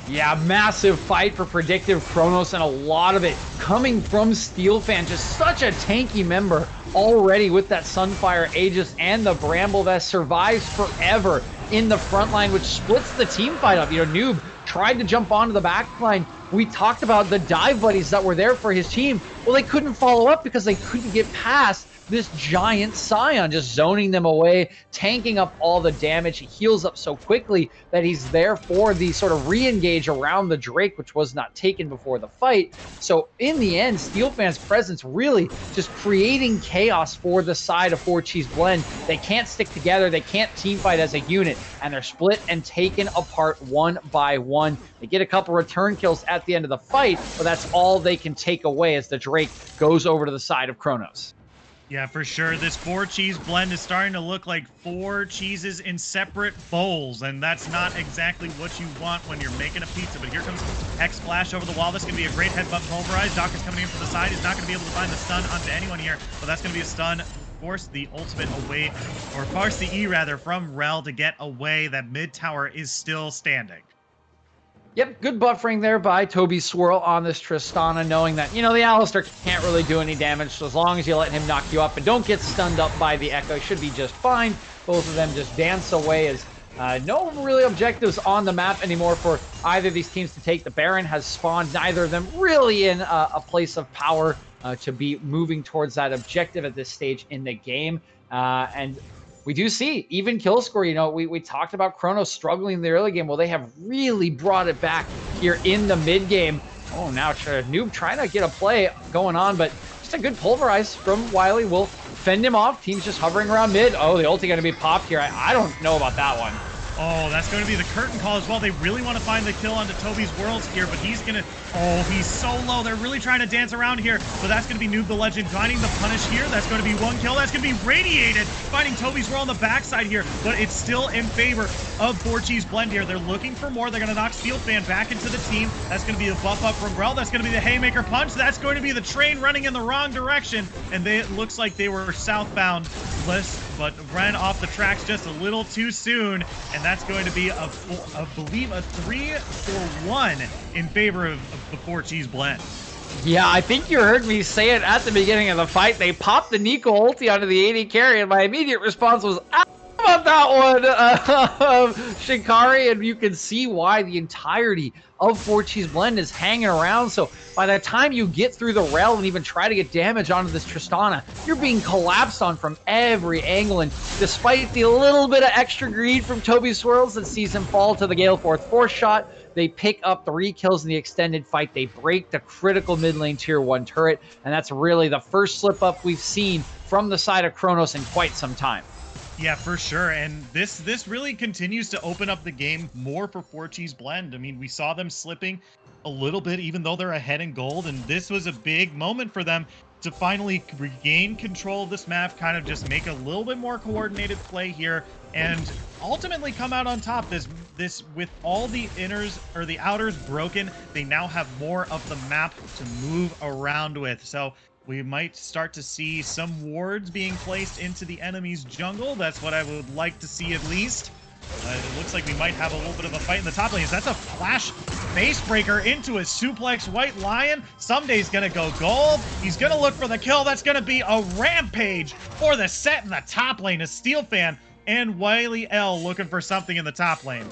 Yeah, massive fight for Predictive Kronos, and a lot of it coming from Steel Fan. Just such a tanky member already with that Sunfire Aegis and the Bramble Vest. Survives forever in the front line, which splits the team fight up. You know, Noob tried to jump onto the back line. We talked about the dive buddies that were there for his team. Well, they couldn't follow up because they couldn't get past this giant Scion, just zoning them away, tanking up all the damage. He heals up so quickly that he's there for the sort of re-engage around the Drake, which was not taken before the fight. So in the end, SteelFan's presence really just creating chaos for the side of 4Cheese Blend. They can't stick together, they can't team fight as a unit, and they're split and taken apart one by one. They get a couple return kills at the end of the fight, but that's all they can take away as the Drake goes over to the side of Kronos. Yeah, for sure. This 4-cheese blend is starting to look like 4 cheeses in separate bowls, and that's not exactly what you want when you're making a pizza. But here comes X Splash over the wall. This is going to be a great headbutt pulverize. Doc is coming in from the side. He's not going to be able to find the stun onto anyone here, but that's going to be a stun. Force the ultimate away, or force the E rather, from Rel to get away. That mid tower is still standing. Yep, good buffering there by Toby Swirl on this Tristana, knowing that, you know, the Alistar can't really do any damage, so as long as you let him knock you up and don't get stunned up by the Echo, should be just fine. Both of them just dance away as no really objectives on the map anymore for either of these teams to take. The Baron has spawned, neither of them really in a place of power to be moving towards that objective at this stage in the game. And we do see even kill score. You know, we talked about Kronos struggling in the early game. Well, they have really brought it back here in the mid game. Oh, now Noob trying to get a play going on, but just a good pulverize from Wily will fend him off. Team's just hovering around mid. Oh, the ulti going to be popped here. I don't know about that one. Oh, that's going to be the curtain call as well. They really want to find the kill onto Toby's Worlds here, but he's going to... Oh, he's so low. They're really trying to dance around here, but that's going to be Noob the Legend finding the punish here. That's going to be one kill. That's going to be Radiated, finding Toby's World on the backside here, but it's still in favor of 4Cheese Blend here. They're looking for more. They're going to knock SteelFan back into the team. That's going to be a buff up from Rel. That's going to be the Haymaker Punch. That's going to be the train running in the wrong direction, and it looks like they were southbound, but ran off the tracks just a little too soon, and that's going to be I believe a 3-for-1 in favor of the 4-cheese blend. Yeah, I think you heard me say it at the beginning of the fight. They popped the Nico ulti onto the AD carry, and my immediate response was, about that one, Shikari, and you can see why the entirety of 4Cheese Blend is hanging around. So by the time you get through the Rel and even try to get damage onto this Tristana, you're being collapsed on from every angle, and despite the little bit of extra greed from Toby Swirls that sees him fall to the Gale Force shot, they pick up 3 kills in the extended fight. They break the critical mid lane tier 1 turret, and that's really the first slip up we've seen from the side of Kronos in quite some time. Yeah, for sure. And this really continues to open up the game more for 4Cheese Blend. I mean, we saw them slipping a little bit, even though they're ahead in gold. And this was a big moment for them to finally regain control of this map, kind of just make a little bit more coordinated play here, and ultimately come out on top. This with all the inners or the outers broken, they now have more of the map to move around with. So we might start to see some wards being placed into the enemy's jungle. That's what I would like to see at least. It looks like we might have a little bit of a fight in the top lane. That's a flash face breaker into a suplex White Lion. Someday's going to go gold. He's going to look for the kill. That's going to be a rampage for the set in the top lane. A SteelFan and Wily L looking for something in the top lane.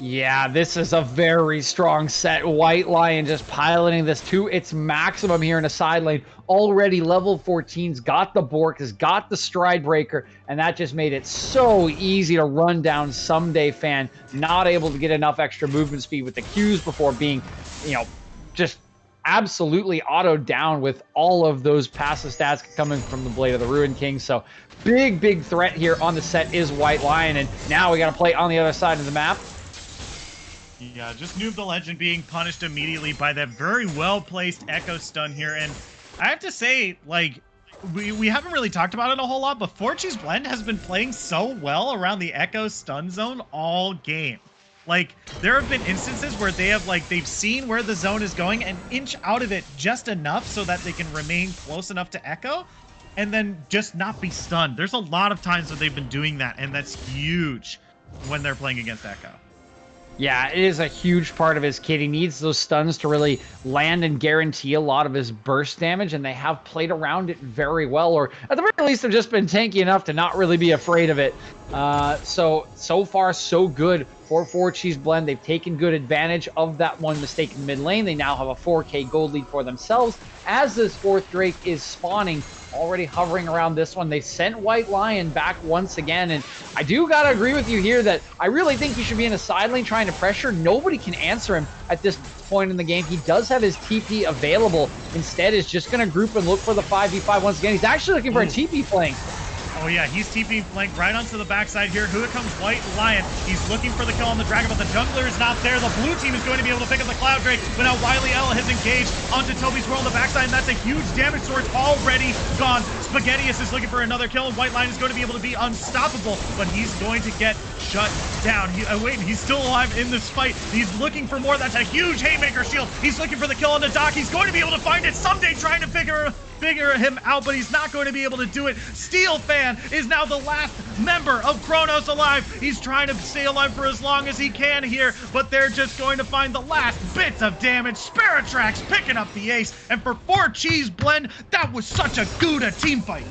Yeah, this is a very strong set. White Lion just piloting this to its maximum here in a side lane. Already level 14's got the Bork, has got the Stride Breaker, and that just made it so easy to run down Someday Fan. Not able to get enough extra movement speed with the Qs before being, you know, just absolutely autoed down with all of those passive stats coming from the Blade of the Ruin King. So big threat here on the set is White Lion, and now we got to play on the other side of the map. Yeah, just Noob the Legend being punished immediately by that very well-placed Echo stun here. And I have to say, like, we haven't really talked about it a whole lot, but 4Cheese Blend has been playing so well around the Echo stun zone all game. Like, there have been instances where they have, like, they've seen where the zone is going and inch out of it just enough so that they can remain close enough to Echo and then just not be stunned. There's a lot of times that they've been doing that, and that's huge when they're playing against Echo. Yeah, it is a huge part of his kit. He needs those stuns to really land and guarantee a lot of his burst damage, and they have played around it very well, or at the very least have just been tanky enough to not really be afraid of it. So far, so good for 4Cheese Blend. They've taken good advantage of that one mistake in mid lane. They now have a 4K gold lead for themselves as this fourth Drake is spawning already hovering around this one. They sent White Lion back once again, and I do gotta agree with you here that I really think he should be in a side lane trying to pressure. Nobody can answer him at this point in the game. He does have his TP available. Instead, is just gonna group and look for the 5v5 once again. He's actually looking for a TP flank. Oh yeah, he's TP flank right onto the backside here. Here comes White Lion. He's looking for the kill on the Dragon, but the jungler is not there. The blue team is going to be able to pick up the Cloud Drake, but now Wily L has engaged onto Toby's World on the backside, and that's a huge damage source already gone. Spaghettius is looking for another kill, and White Lion is going to be able to be unstoppable, but he's going to get shut down. Wait, he's still alive in this fight. He's looking for more. That's a huge Haymaker shield. He's looking for the kill on the Doc. He's going to be able to find it someday, trying to figure him out, but he's not going to be able to do it. Steel Fan is now the last member of Kronos alive. He's trying to stay alive for as long as he can here, but they're just going to find the last bits of damage. Sparatrax picking up the ace, and for 4 Cheese Blend, that was such a Gouda team fight.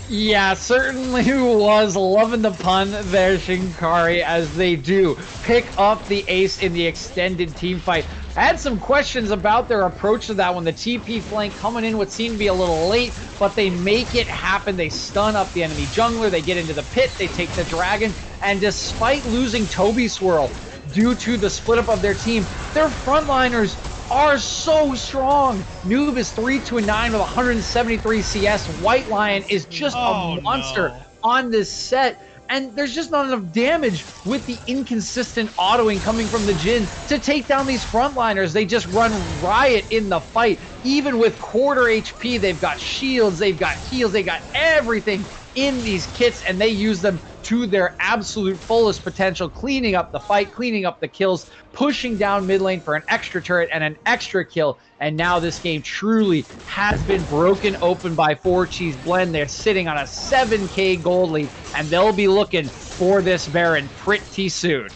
Yeah, certainly was. Loving the pun there, Shinkari, as they do pick up the ace in the extended team fight. I had some questions about their approach to that one. The TP flank coming in what seemed to be a little late, but they make it happen. They stun up the enemy jungler. They get into the pit. They take the dragon. And despite losing Toby Swirl due to the split up of their team, their frontliners are so strong. Noob is 3-9 with 173 CS. White Lion is just a monster on this set. And there's just not enough damage with the inconsistent autoing coming from the Jhin to take down these frontliners. They just run riot in the fight. Even with quarter HP, they've got shields, they've got heals, they got everything in these kits, and they use them to their absolute fullest potential, cleaning up the fight, cleaning up the kills, pushing down mid lane for an extra turret and an extra kill. And now this game truly has been broken open by 4 Cheese Blend. They're sitting on a 7k gold lead, and they'll be looking for this Baron pretty soon.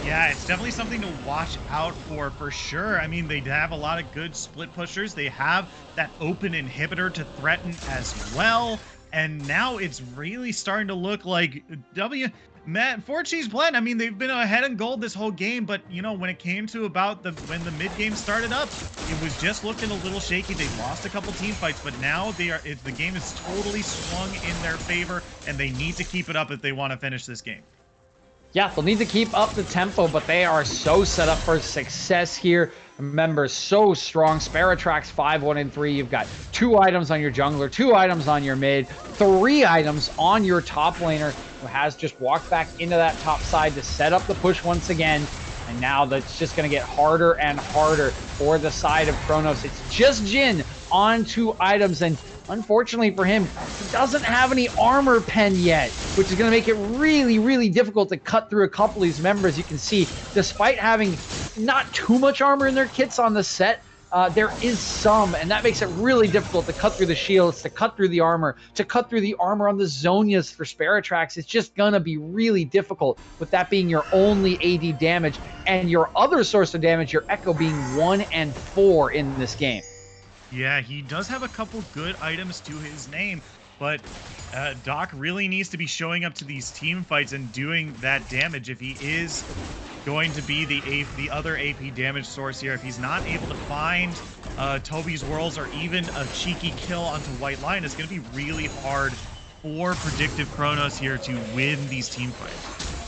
Yeah, it's definitely something to watch out for sure. I mean, they have a lot of good split pushers. They have that open inhibitor to threaten as well. And now it's really starting to look like 4 Cheese Blend. I mean, they've been ahead in gold this whole game, but you know, when it came to about when the mid game started up, it was just looking a little shaky. They lost a couple team fights, but now the game is totally swung in their favor, and they need to keep it up if they want to finish this game. Yeah, they'll need to keep up the tempo, but they are so set up for success here. Remember, so strong. Sparatrax 5-1-3. You've got 2 items on your jungler, 2 items on your mid, 3 items on your top laner, who has just walked back into that top side to set up the push once again. And now that's just going to get harder and harder for the side of Kronos. It's just Jhin on 2 items, and unfortunately for him, he doesn't have any armor pen yet, which is going to make it really, really difficult to cut through a couple of these members. You can see, despite having not too much armor in their kits on the set, there is some, and that makes it really difficult to cut through the shields, to cut through the armor, to cut through the armor on the Zonias for Sparatrax. It's just going to be really difficult, with that being your only AD damage, and your other source of damage, your Echo, being 1 and 4 in this game. Yeah, he does have a couple good items to his name, but Doc really needs to be showing up to these team fights and doing that damage if he is going to be the other AP damage source here. If he's not able to find Toby's Worlds or even a cheeky kill onto White Lion, it's going to be really hard for Predictive Kronos here to win these team fights.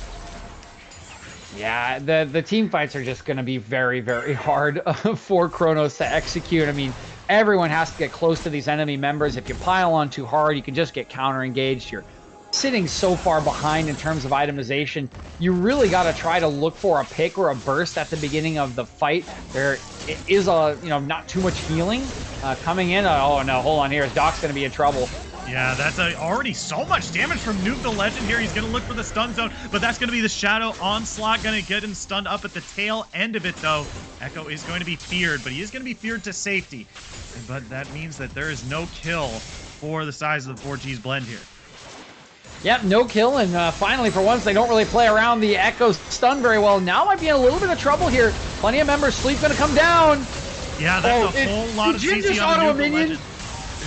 Yeah, the team fights are just going to be very, very hard for Kronos to execute. I mean, everyone has to get close to these enemy members. If you pile on too hard, you can just get counter-engaged. You're sitting so far behind in terms of itemization. You really got to try to look for a pick or a burst at the beginning of the fight. There is not too much healing coming in. Oh no, hold on here. Doc's going to be in trouble. Yeah, that's already so much damage from Noob the Legend here. He's going to look for the stun zone, but that's going to be the Shadow Onslaught. Going to get him stunned up at the tail end of it, though. Echo is going to be feared, but he is going to be feared to safety. But that means that there is no kill for the size of the 4 Cheese Blend here. Yep, no kill, and finally, for once, they don't really play around the Echo's stun very well. Now might be in a little bit of trouble here. Plenty of members. Sleep going to come down. Yeah, that's a whole lot of CC on the Noob the Legend.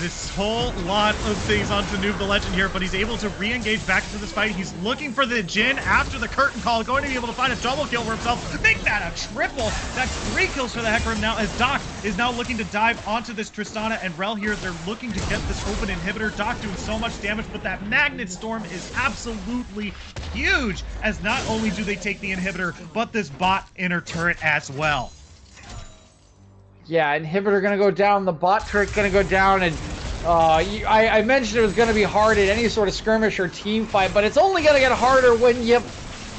this whole lot of things onto Noob the Legend here, but he's able to re-engage back into this fight. He's looking for the Jhin after the curtain call, going to be able to find a double kill for himself. Make that a triple. That's 3 kills for the Hecarim now, as Doc is now looking to dive onto this Tristana and Rel here. They're looking to get this open inhibitor. Doc doing so much damage, but that Magnet Storm is absolutely huge, as not only do they take the inhibitor, but this bot inner turret as well. Yeah, inhibitor gonna go down, the bot turret gonna go down, and I mentioned it was gonna be hard in any sort of skirmish or team fight, but it's only gonna get harder when you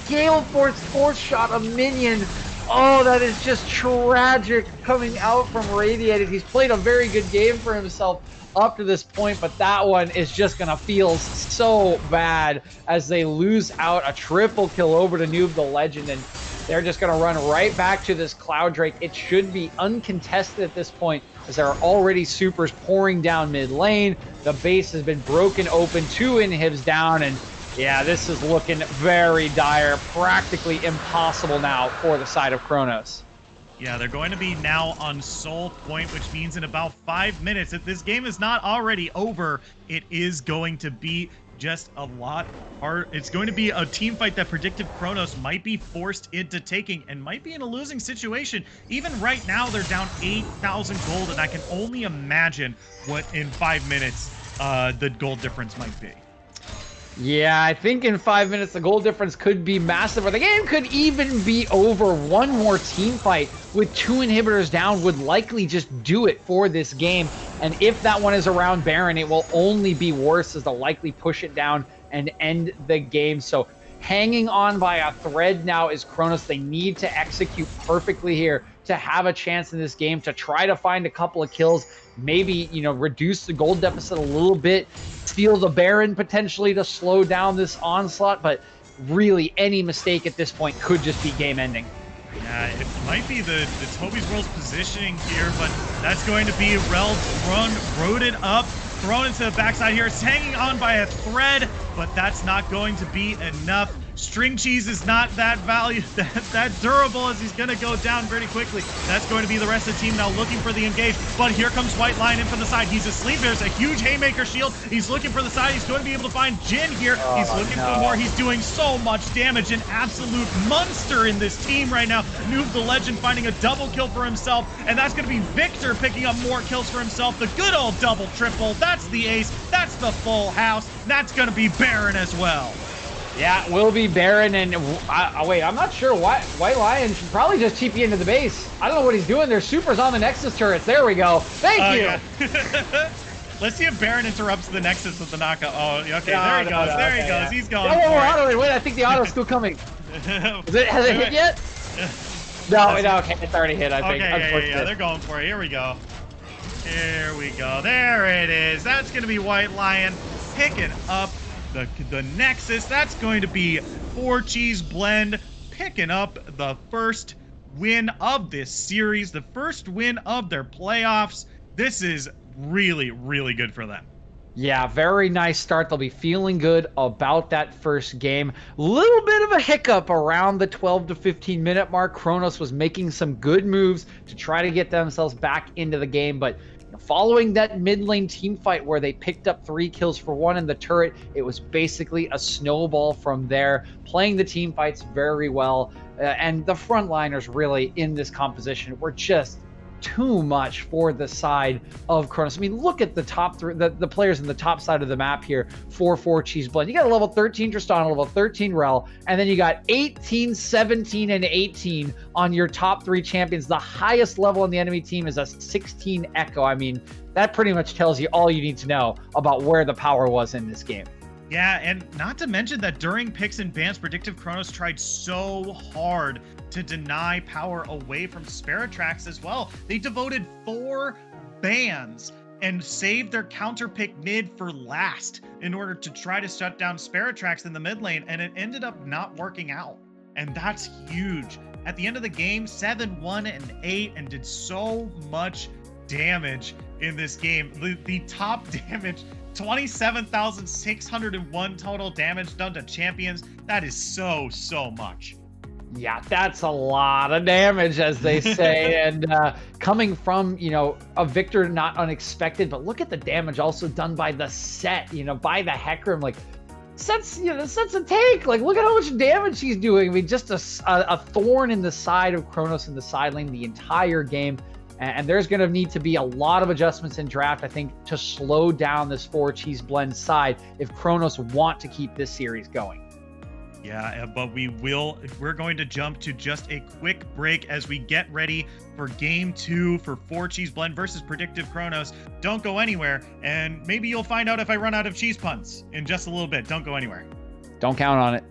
Gale Force shot a minion. Oh, that is just tragic coming out from Radiated. He's played a very good game for himself up to this point, but that one is just gonna feel so bad as they lose out a triple kill over to Noob the Legend, and they're just going to run right back to this Cloud Drake. It should be uncontested at this point, as there are already supers pouring down mid lane. The base has been broken open, 2 inhibs down, and yeah, this is looking very dire, practically impossible now for the side of Kronos. Yeah, they're going to be now on Soul Point, which means in about 5 minutes, if this game is not already over, it is going to be just a lot hard. It's going to be a team fight that Predictive Kronos might be forced into taking and might be in a losing situation. Even right now, they're down 8,000 gold, and I can only imagine what in 5 minutes the gold difference might be. Yeah, I think in 5 minutes the goal difference could be massive, or the game could even be over. One more team fight with 2 inhibitors down would likely just do it for this game. And if that one is around Baron, it will only be worse, as they'll likely push it down and end the game. So hanging on by a thread now is Kronos. They need to execute perfectly here to have a chance in this game, to try to find a couple of kills, maybe, you know, reduce the gold deficit a little bit, steal the Baron potentially to slow down this onslaught, but really any mistake at this point could just be game ending. Yeah, it might be the Toby's World's positioning here, but that's going to be Rel roaded up, thrown into the backside here. It's hanging on by a thread, but that's not going to be enough. String Cheese is not that that durable, as he's going to go down pretty quickly. That's going to be the rest of the team now looking for the engage, but here comes White Lion in from the side. He's asleep. There's a huge Haymaker shield. He's looking for the side. He's going to be able to find Jhin here. He's looking for more. He's doing so much damage. An absolute monster in this team right now. Noob the Legend finding a double kill for himself, and that's going to be Victor picking up more kills for himself. The good old double triple. That's the ace. That's the full house. That's going to be Baron as well. Yeah, it will be Baron, and wait, I'm not sure why White Lion should probably just TP into the base. I don't know what he's doing. There's supers on the Nexus turrets. There we go. Thank you. Yeah. Let's see if Baron interrupts the Nexus with the knockout. Oh, okay, there he goes. There he goes. He's going. Wait, I think the auto's still coming. Has it hit yet? No, okay, it's already hit, I think. Okay, yeah, they're going for it. Here we go. Here we go. There it is. That's going to be White Lion picking up the Nexus. That's going to be 4 Cheese Blend picking up the first win of this series, the first win of their playoffs. This is really, really good for them. Yeah, very nice start. They'll be feeling good about that first game. Little bit of a hiccup around the 12 to 15 minute mark. Kronos was making some good moves to try to get themselves back into the game, but following that mid lane team fight where they picked up 3 kills for 1 in the turret, it was basically a snowball from there. Playing the team fights very well, and the frontliners really in this composition were just too much for the side of Kronos. I mean, look at the top three, the players in the top side of the map here for 4 Cheese Blend. You got a level 13 Tristana, level 13 Rel, and then you got 18, 17, and 18 on your top 3 champions. The highest level on the enemy team is a 16 Echo. I mean, that pretty much tells you all you need to know about where the power was in this game. Yeah, and not to mention that during picks and bans, Predictive Kronos tried so hard to deny power away from Sparatrax as well. They devoted 4 bans and saved their counter pick mid for last in order to try to shut down Sparatrax in the mid lane, and it ended up not working out. And that's huge. At the end of the game, 7, 1, and 8, and did so much damage in this game. The top damage, 27,601 total damage done to champions. That is so much. Yeah, that's a lot of damage, as they say. And coming from, a victor not unexpected, but look at the damage also done by the set, by the Hecarim. Like, Set's a take. Like, look at how much damage he's doing. I mean, just a thorn in the side of Kronos in the side lane the entire game. And there's going to need to be a lot of adjustments in draft, I think, to slow down this 4-Cheese blend side if Kronos want to keep this series going. Yeah, but we're going to jump to just a quick break as we get ready for game 2 for 4-Cheese blend versus predictive Kronos. Don't go anywhere, and maybe you'll find out if I run out of cheese puns in just a little bit. Don't go anywhere. Don't count on it.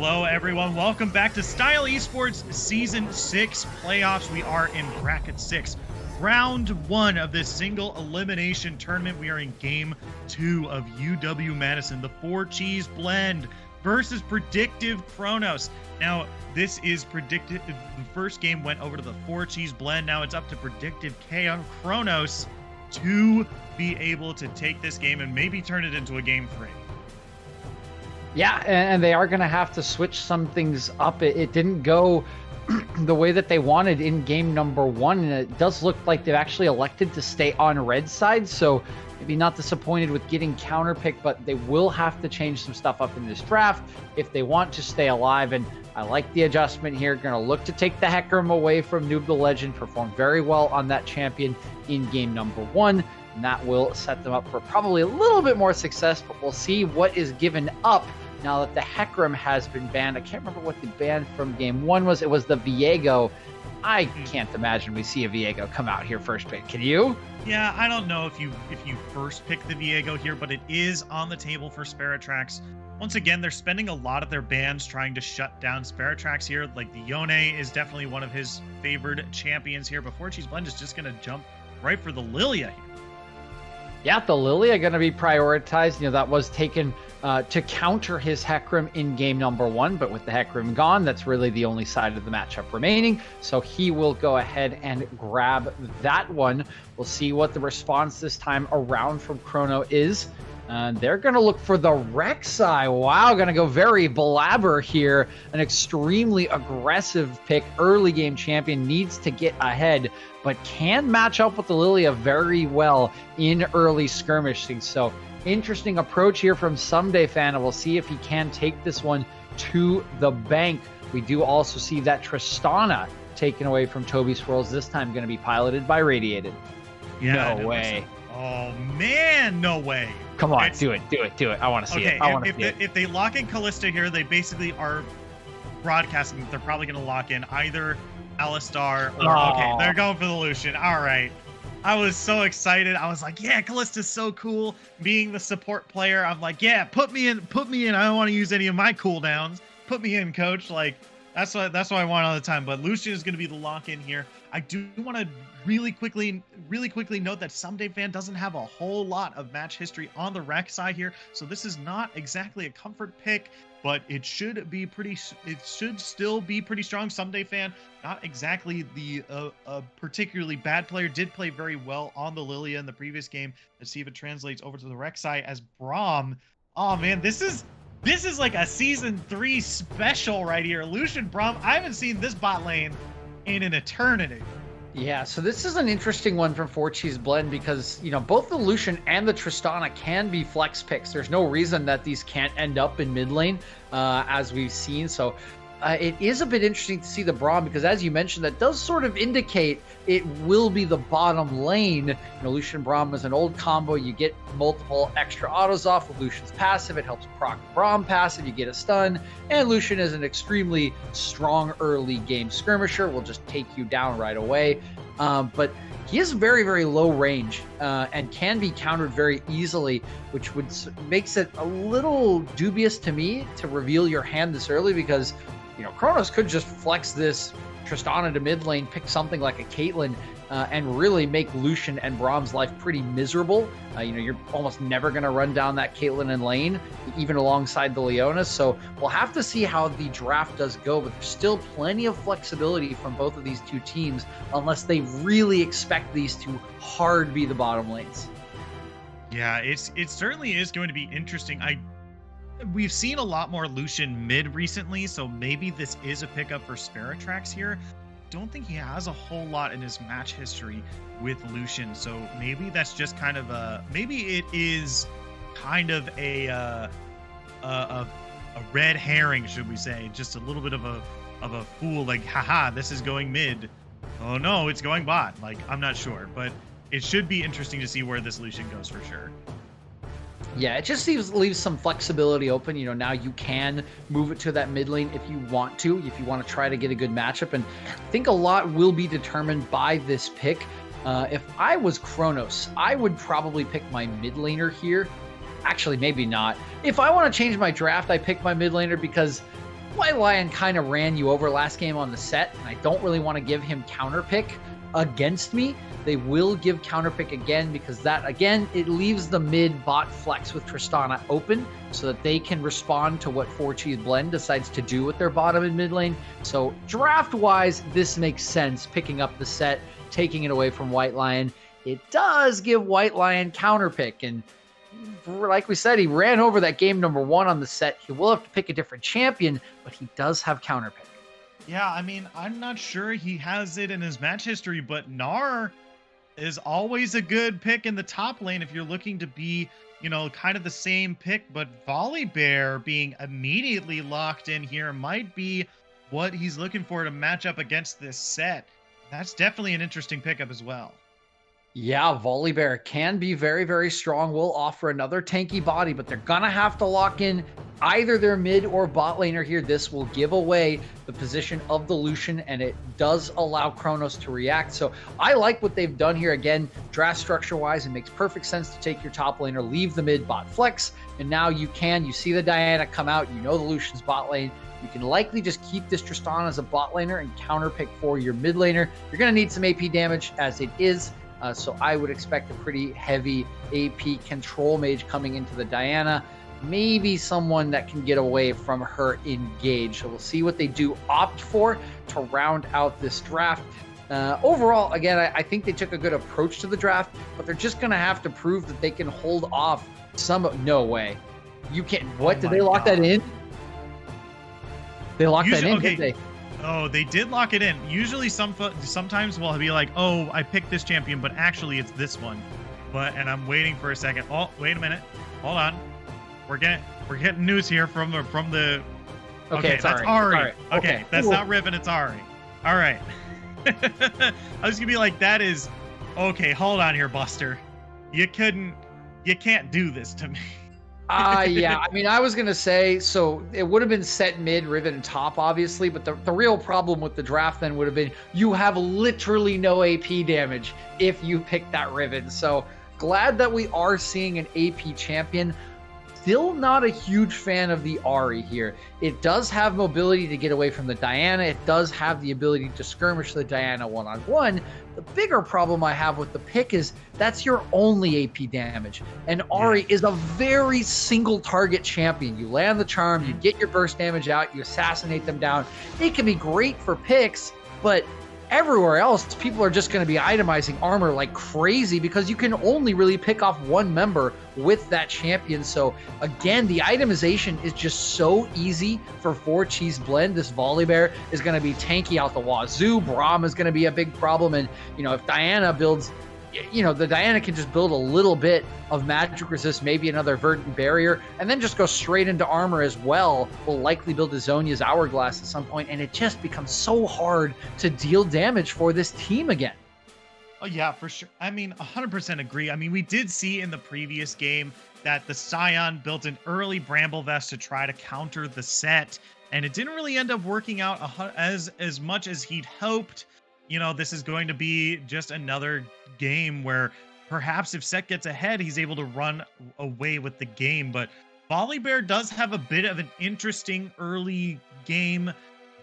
Hello, everyone. Welcome back to Style Esports Season 6 playoffs. We are in Bracket 6. Round 1 of this single elimination tournament. We are in Game 2 of UW-Madison, the 4-cheese blend versus Predictive Chronos. Now, this is predicted. The first game went over to the 4-cheese blend. Now it's up to Predictive Chronos to be able to take this game and maybe turn it into a Game 3. Yeah, and they are going to have to switch some things up. It didn't go the way that they wanted in game number 1, and it does look like they've actually elected to stay on red side, so maybe not disappointed with getting counterpicked, but they will have to change some stuff up in this draft if they want to stay alive. And I like the adjustment here. Going to look to take the Hecarim away from Noob the Legend, performed very well on that champion in game number 1, and that will set them up for probably a little bit more success, but we'll see what is given up now that the Hecarim has been banned. I can't remember what the ban from game 1 was. It was the Viego. I can't imagine we see a Viego come out here first pick. Can you? Yeah, I don't know if you first pick the Viego here, but it is on the table for Sparatrax. Once again, they're spending a lot of their bans trying to shut down Sparatrax here. Like, the Yone is definitely one of his favored champions here, but 4-cheese blend is just going to jump right for the Lilia here. Yeah, the Lilia going to be prioritized. You know, that was taken to counter his Hecarim in game number 1, but with the Hecarim gone, that's really the only side of the matchup remaining. So he will go ahead and grab that one. We'll see what the response this time around from Chrono is. They're going to look for the Rek'Sai. Wow, going to go very blabber here. An extremely aggressive pick. Early game champion, needs to get ahead, but can match up with the Lilia very well in early skirmishing. So interesting approach here from Someday Fan, and we'll see if he can take this one to the bank. We do also see that Tristana taken away from Toby Swirls, this time going to be piloted by Radiated. Yeah, no way. Oh, man, no way. Come on, do it. I want to see it. I want to see it. If they lock in Callista here, they basically are broadcasting that they're probably going to lock in either Alistar or... Okay, they're going for the Lucian. All right. I was so excited. I was like, yeah, Callista's so cool. Being the support player, I'm like, yeah, put me in. I don't want to use any of my cooldowns. Put me in, coach. Like, that's what I want all the time. But Lucian is going to be the lock-in here. I do want to really quickly note that Someday Fan doesn't have a whole lot of match history on the Rek'Sai here, so this is not exactly a comfort pick, but it should still be pretty strong. Someday Fan, not exactly the particularly bad player, did play very well on the Lilia in the previous game. Let's see if it translates over to the Rek'Sai as Braum. Oh man, this is like a season 3 special right here. Lucian Braum, I haven't seen this bot lane in an eternity. Yeah, so this is an interesting one from 4-cheese blend because, you know, both the Lucian and the Tristana can be flex picks. There's no reason that these can't end up in mid lane, as we've seen. So it is a bit interesting to see the Braum because, as you mentioned, that does sort of indicate it will be the bottom lane. You know, Lucian Braum is an old combo. You get multiple extra autos off with Lucian's passive. It helps proc Braum passive. You get a stun. And Lucian is an extremely strong early game skirmisher. Will just take you down right away. But he is very, very low range and can be countered very easily, which makes it a little dubious to me to reveal your hand this early because, you know, Chronos could just flex this Tristana to mid lane, pick something like a Caitlyn, and really make Lucian and Braum's life pretty miserable. You know, you're almost never going to run down that Caitlyn in lane, even alongside the Leona. So we'll have to see how the draft does go, but there's still plenty of flexibility from both of these two teams, unless they really expect these to hard be the bottom lanes. Yeah, it certainly is going to be interesting. We've seen a lot more Lucian mid recently, so maybe this is a pickup for Sparatrax here. Don't think he has a whole lot in his match history with Lucian, so maybe that's just kind of maybe it is kind of a red herring, should we say? Just a little bit of a fool, like, haha, this is going mid. Oh no, it's going bot. Like, I'm not sure, but it should be interesting to see where this Lucian goes for sure. Yeah, it just leaves some flexibility open. You know, now you can move it to that mid lane if you want to try to get a good matchup. And I think a lot will be determined by this pick. If I was Chronos, I would probably pick my mid laner here. Actually, maybe not. If I want to change my draft, I pick my mid laner because White Lion kind of ran you over last game on the set, and I don't really want to give him counter pick against me. They will give counter pick again because that, again, it leaves the mid bot flex with Tristana open so that they can respond to what 4Cheese Blend decides to do with their bottom and mid lane. So draft-wise, this makes sense, picking up the set, taking it away from White Lion. It does give White Lion counter pick, and like we said, he ran over that game number 1 on the set. He will have to pick a different champion, but he does have counter pick. Yeah, I mean, I'm not sure he has it in his match history, but Gnar is always a good pick in the top lane if you're looking to be, you know, kind of the same pick, but Volibear being immediately locked in here might be what he's looking for to match up against this set. That's definitely an interesting pickup as well. Yeah, Volibear can be very, very strong. Will offer another tanky body, but they're going to have to lock in either their mid or bot laner here. This will give away the position of the Lucian, and it does allow Kronos to react. So I like what they've done here. Again, draft structure-wise, it makes perfect sense to take your top laner, leave the mid bot flex, and now you see the Diana come out, you know the Lucian's bot lane. You can likely just keep this Tristana as a bot laner and counter pick for your mid laner. You're going to need some AP damage as it is. So I would expect a pretty heavy AP control mage coming into the Diana. Maybe someone that can get away from her engage. So we'll see what they do opt for to round out this draft. Overall, again, I think they took a good approach to the draft, but they're just going to have to prove that they can hold off some... No way. You can't... What? Did they lock that in? They locked that in, did they? Oh, they did lock it in. Usually sometimes we'll be like, oh, I picked this champion, but actually it's this one. And I'm waiting for a second. Oh, wait a minute. Hold on. We're getting news here from the Okay, that's Ari. Okay, that's not Riven, it's Ari. All right. I was gonna be like, that is okay, hold on here, Buster. You can't do this to me. Yeah, I mean, I was going to say, so it would have been set mid, Riven, and top, obviously, but the real problem with the draft then would have been you have literally no AP damage if you pick that Riven. So glad that we are seeing an AP champion. Still not a huge fan of the Ari here. It does have mobility to get away from the Diana. It does have the ability to skirmish the Diana one-on-one. The bigger problem I have with the pick is that's your only AP damage. And Ari is a very single target champion. You land the charm, you get your burst damage out, you assassinate them down. It can be great for picks, but everywhere else, people are just going to be itemizing armor like crazy because you can only really pick off one member with that champion. So again, the itemization is just so easy for 4Cheese Blend. This Volibear is going to be tanky out the wazoo. Braum is going to be a big problem. And, you know, if Diana builds... You know, the Diana can just build a little bit of magic resist, maybe another verdant barrier, and then just go straight into armor as well. Will likely build a Zhonya's Hourglass at some point, and it just becomes so hard to deal damage for this team again. Oh, yeah, for sure. I mean, 100% agree. I mean, we did see in the previous game that the Scion built an early Bramble Vest to try to counter the set, and it didn't really end up working out as much as he'd hoped. You know, this is going to be just another game where perhaps if Set gets ahead, he's able to run away with the game. But Volibear does have a bit of an interesting early game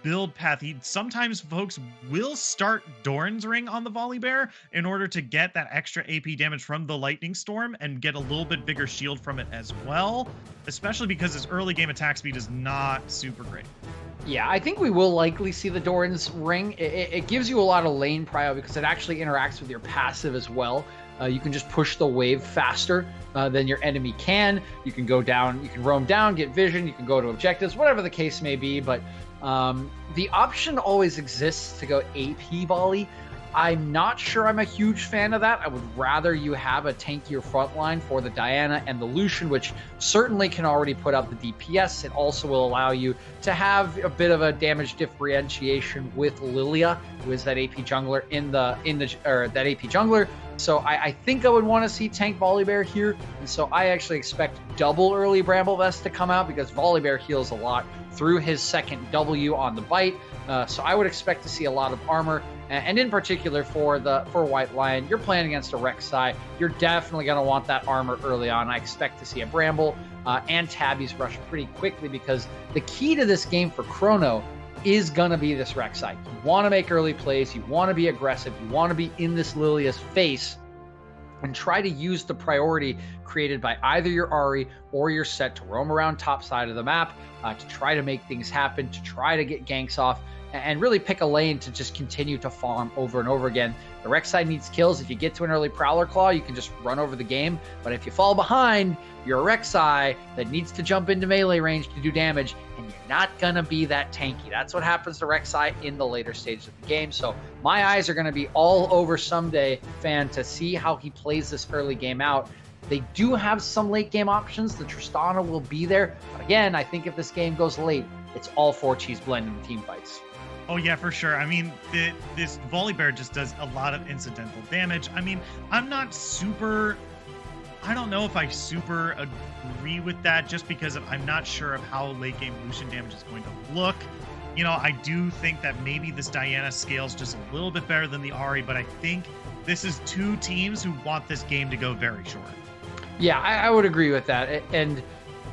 build path. Sometimes folks will start Doran's Ring on the Volibear in order to get that extra AP damage from the Lightning Storm and get a little bit bigger shield from it as well, especially because his early game attack speed is not super great. Yeah, I think we will likely see the Doran's Ring. It gives you a lot of lane prio because it actually interacts with your passive as well. You can just push the wave faster than your enemy can. You can go down, you can roam down, get vision, you can go to objectives, whatever the case may be. But the option always exists to go AP volley. I'm not sure I'm a huge fan of that. I would rather you have a tankier front line for the Diana and the Lucian, which certainly can already put up the DPS. It also will allow you to have a bit of a damage differentiation with Lilia, who is that AP jungler that AP jungler. So I think I would want to see tank Volibear here. And so I actually expect double early Bramble Vest to come out because Volibear heals a lot through his second W on the bite. So I would expect to see a lot of armor. And in particular for White Lion, you're playing against a Rek'Sai. You're definitely going to want that armor early on. I expect to see a Bramble and Tabby's rush pretty quickly, because the key to this game for Chrono is going to be this Rek'Sai. You want to make early plays. You want to be aggressive. You want to be in this Lilia's face and try to use the priority created by either your Ahri or your set to roam around top side of the map, to try to make things happen, to try to get ganks off, and really pick a lane to just continue to farm over and over again. The Rek'Sai needs kills. If you get to an early Prowler Claw, you can just run over the game. But if you fall behind, you're a Rek'Sai that needs to jump into melee range to do damage, and you're not going to be that tanky. That's what happens to Rek'Sai in the later stages of the game. So my eyes are going to be all over Someday Fan to see how he plays this early game out. They do have some late game options. The Tristana will be there. But again, I think if this game goes late, it's all 4-cheese blend in the team fights. Oh, yeah, for sure. I mean, this Volibear just does a lot of incidental damage. I mean, I don't know if I super agree with that, just because I'm not sure of how late game Lucian damage is going to look. You know, I do think that maybe this Diana scales just a little bit better than the Ahri, but I think this is two teams who want this game to go very short. Yeah, I would agree with that. And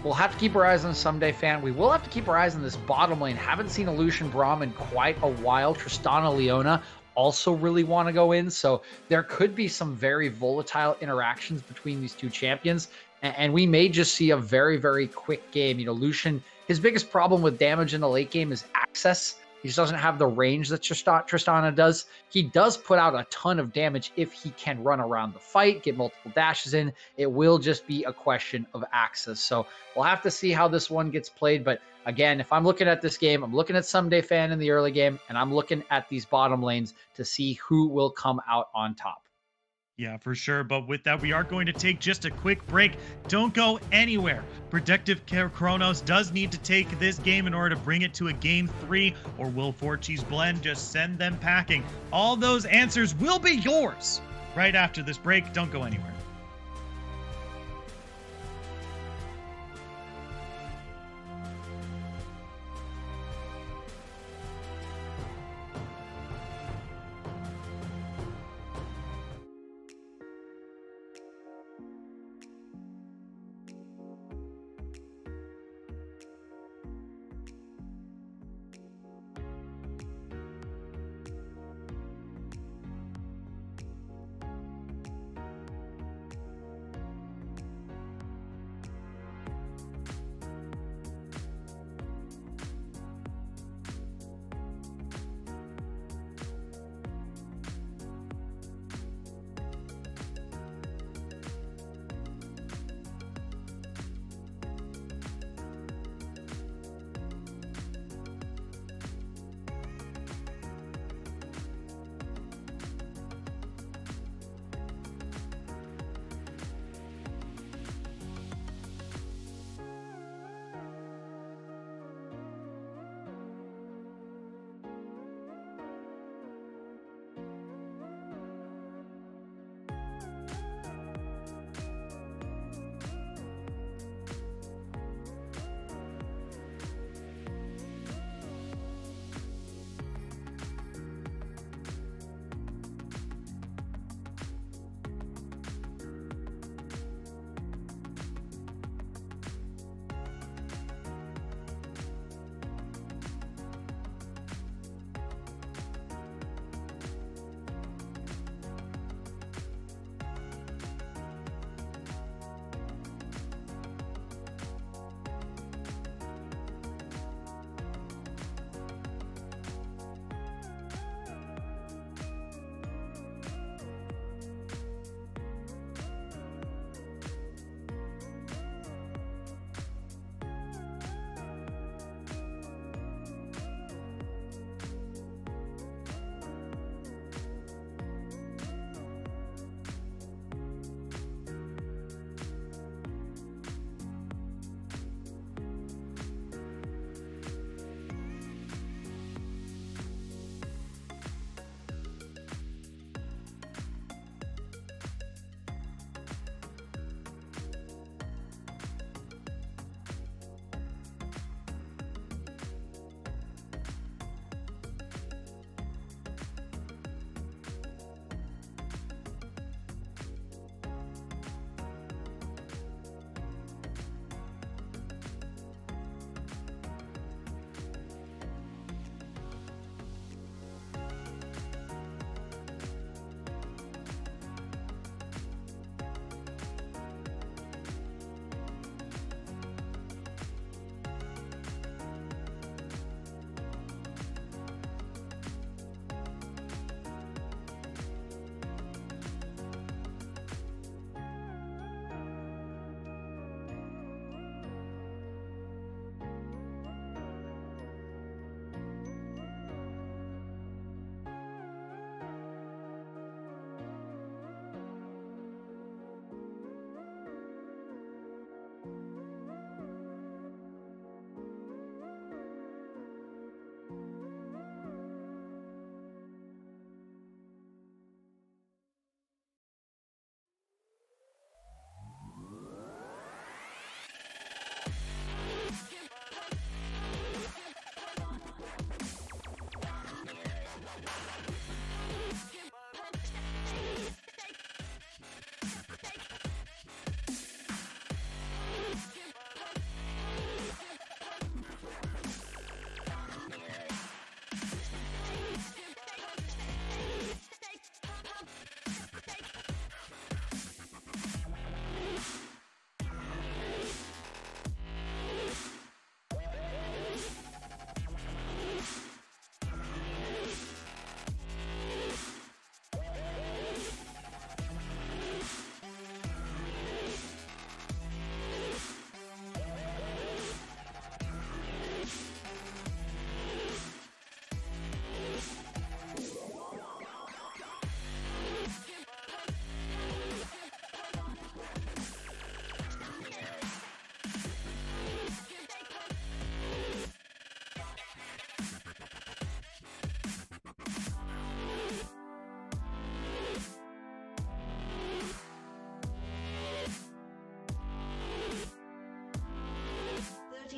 we'll have to keep our eyes on Someday Fan. We will have to keep our eyes on this bottom lane. Haven't seen a Lucian Braum in quite a while. Tristana Leona also really want to go in. So there could be some very volatile interactions between these two champions. And we may just see a very, very quick game. You know, Lucian, his biggest problem with damage in the late game is access. He just doesn't have the range that Tristana does. He does put out a ton of damage if he can run around the fight, get multiple dashes in. It will just be a question of access. So we'll have to see how this one gets played. But again, if I'm looking at this game, I'm looking at Someday Fan in the early game, and I'm looking at these bottom lanes to see who will come out on top. Yeah, for sure. But with that, we are going to take just a quick break. Don't go anywhere. Protective Care Chronos does need to take this game in order to bring it to a game 3, or will 4-cheese blend just send them packing? All those answers will be yours right after this break. Don't go anywhere.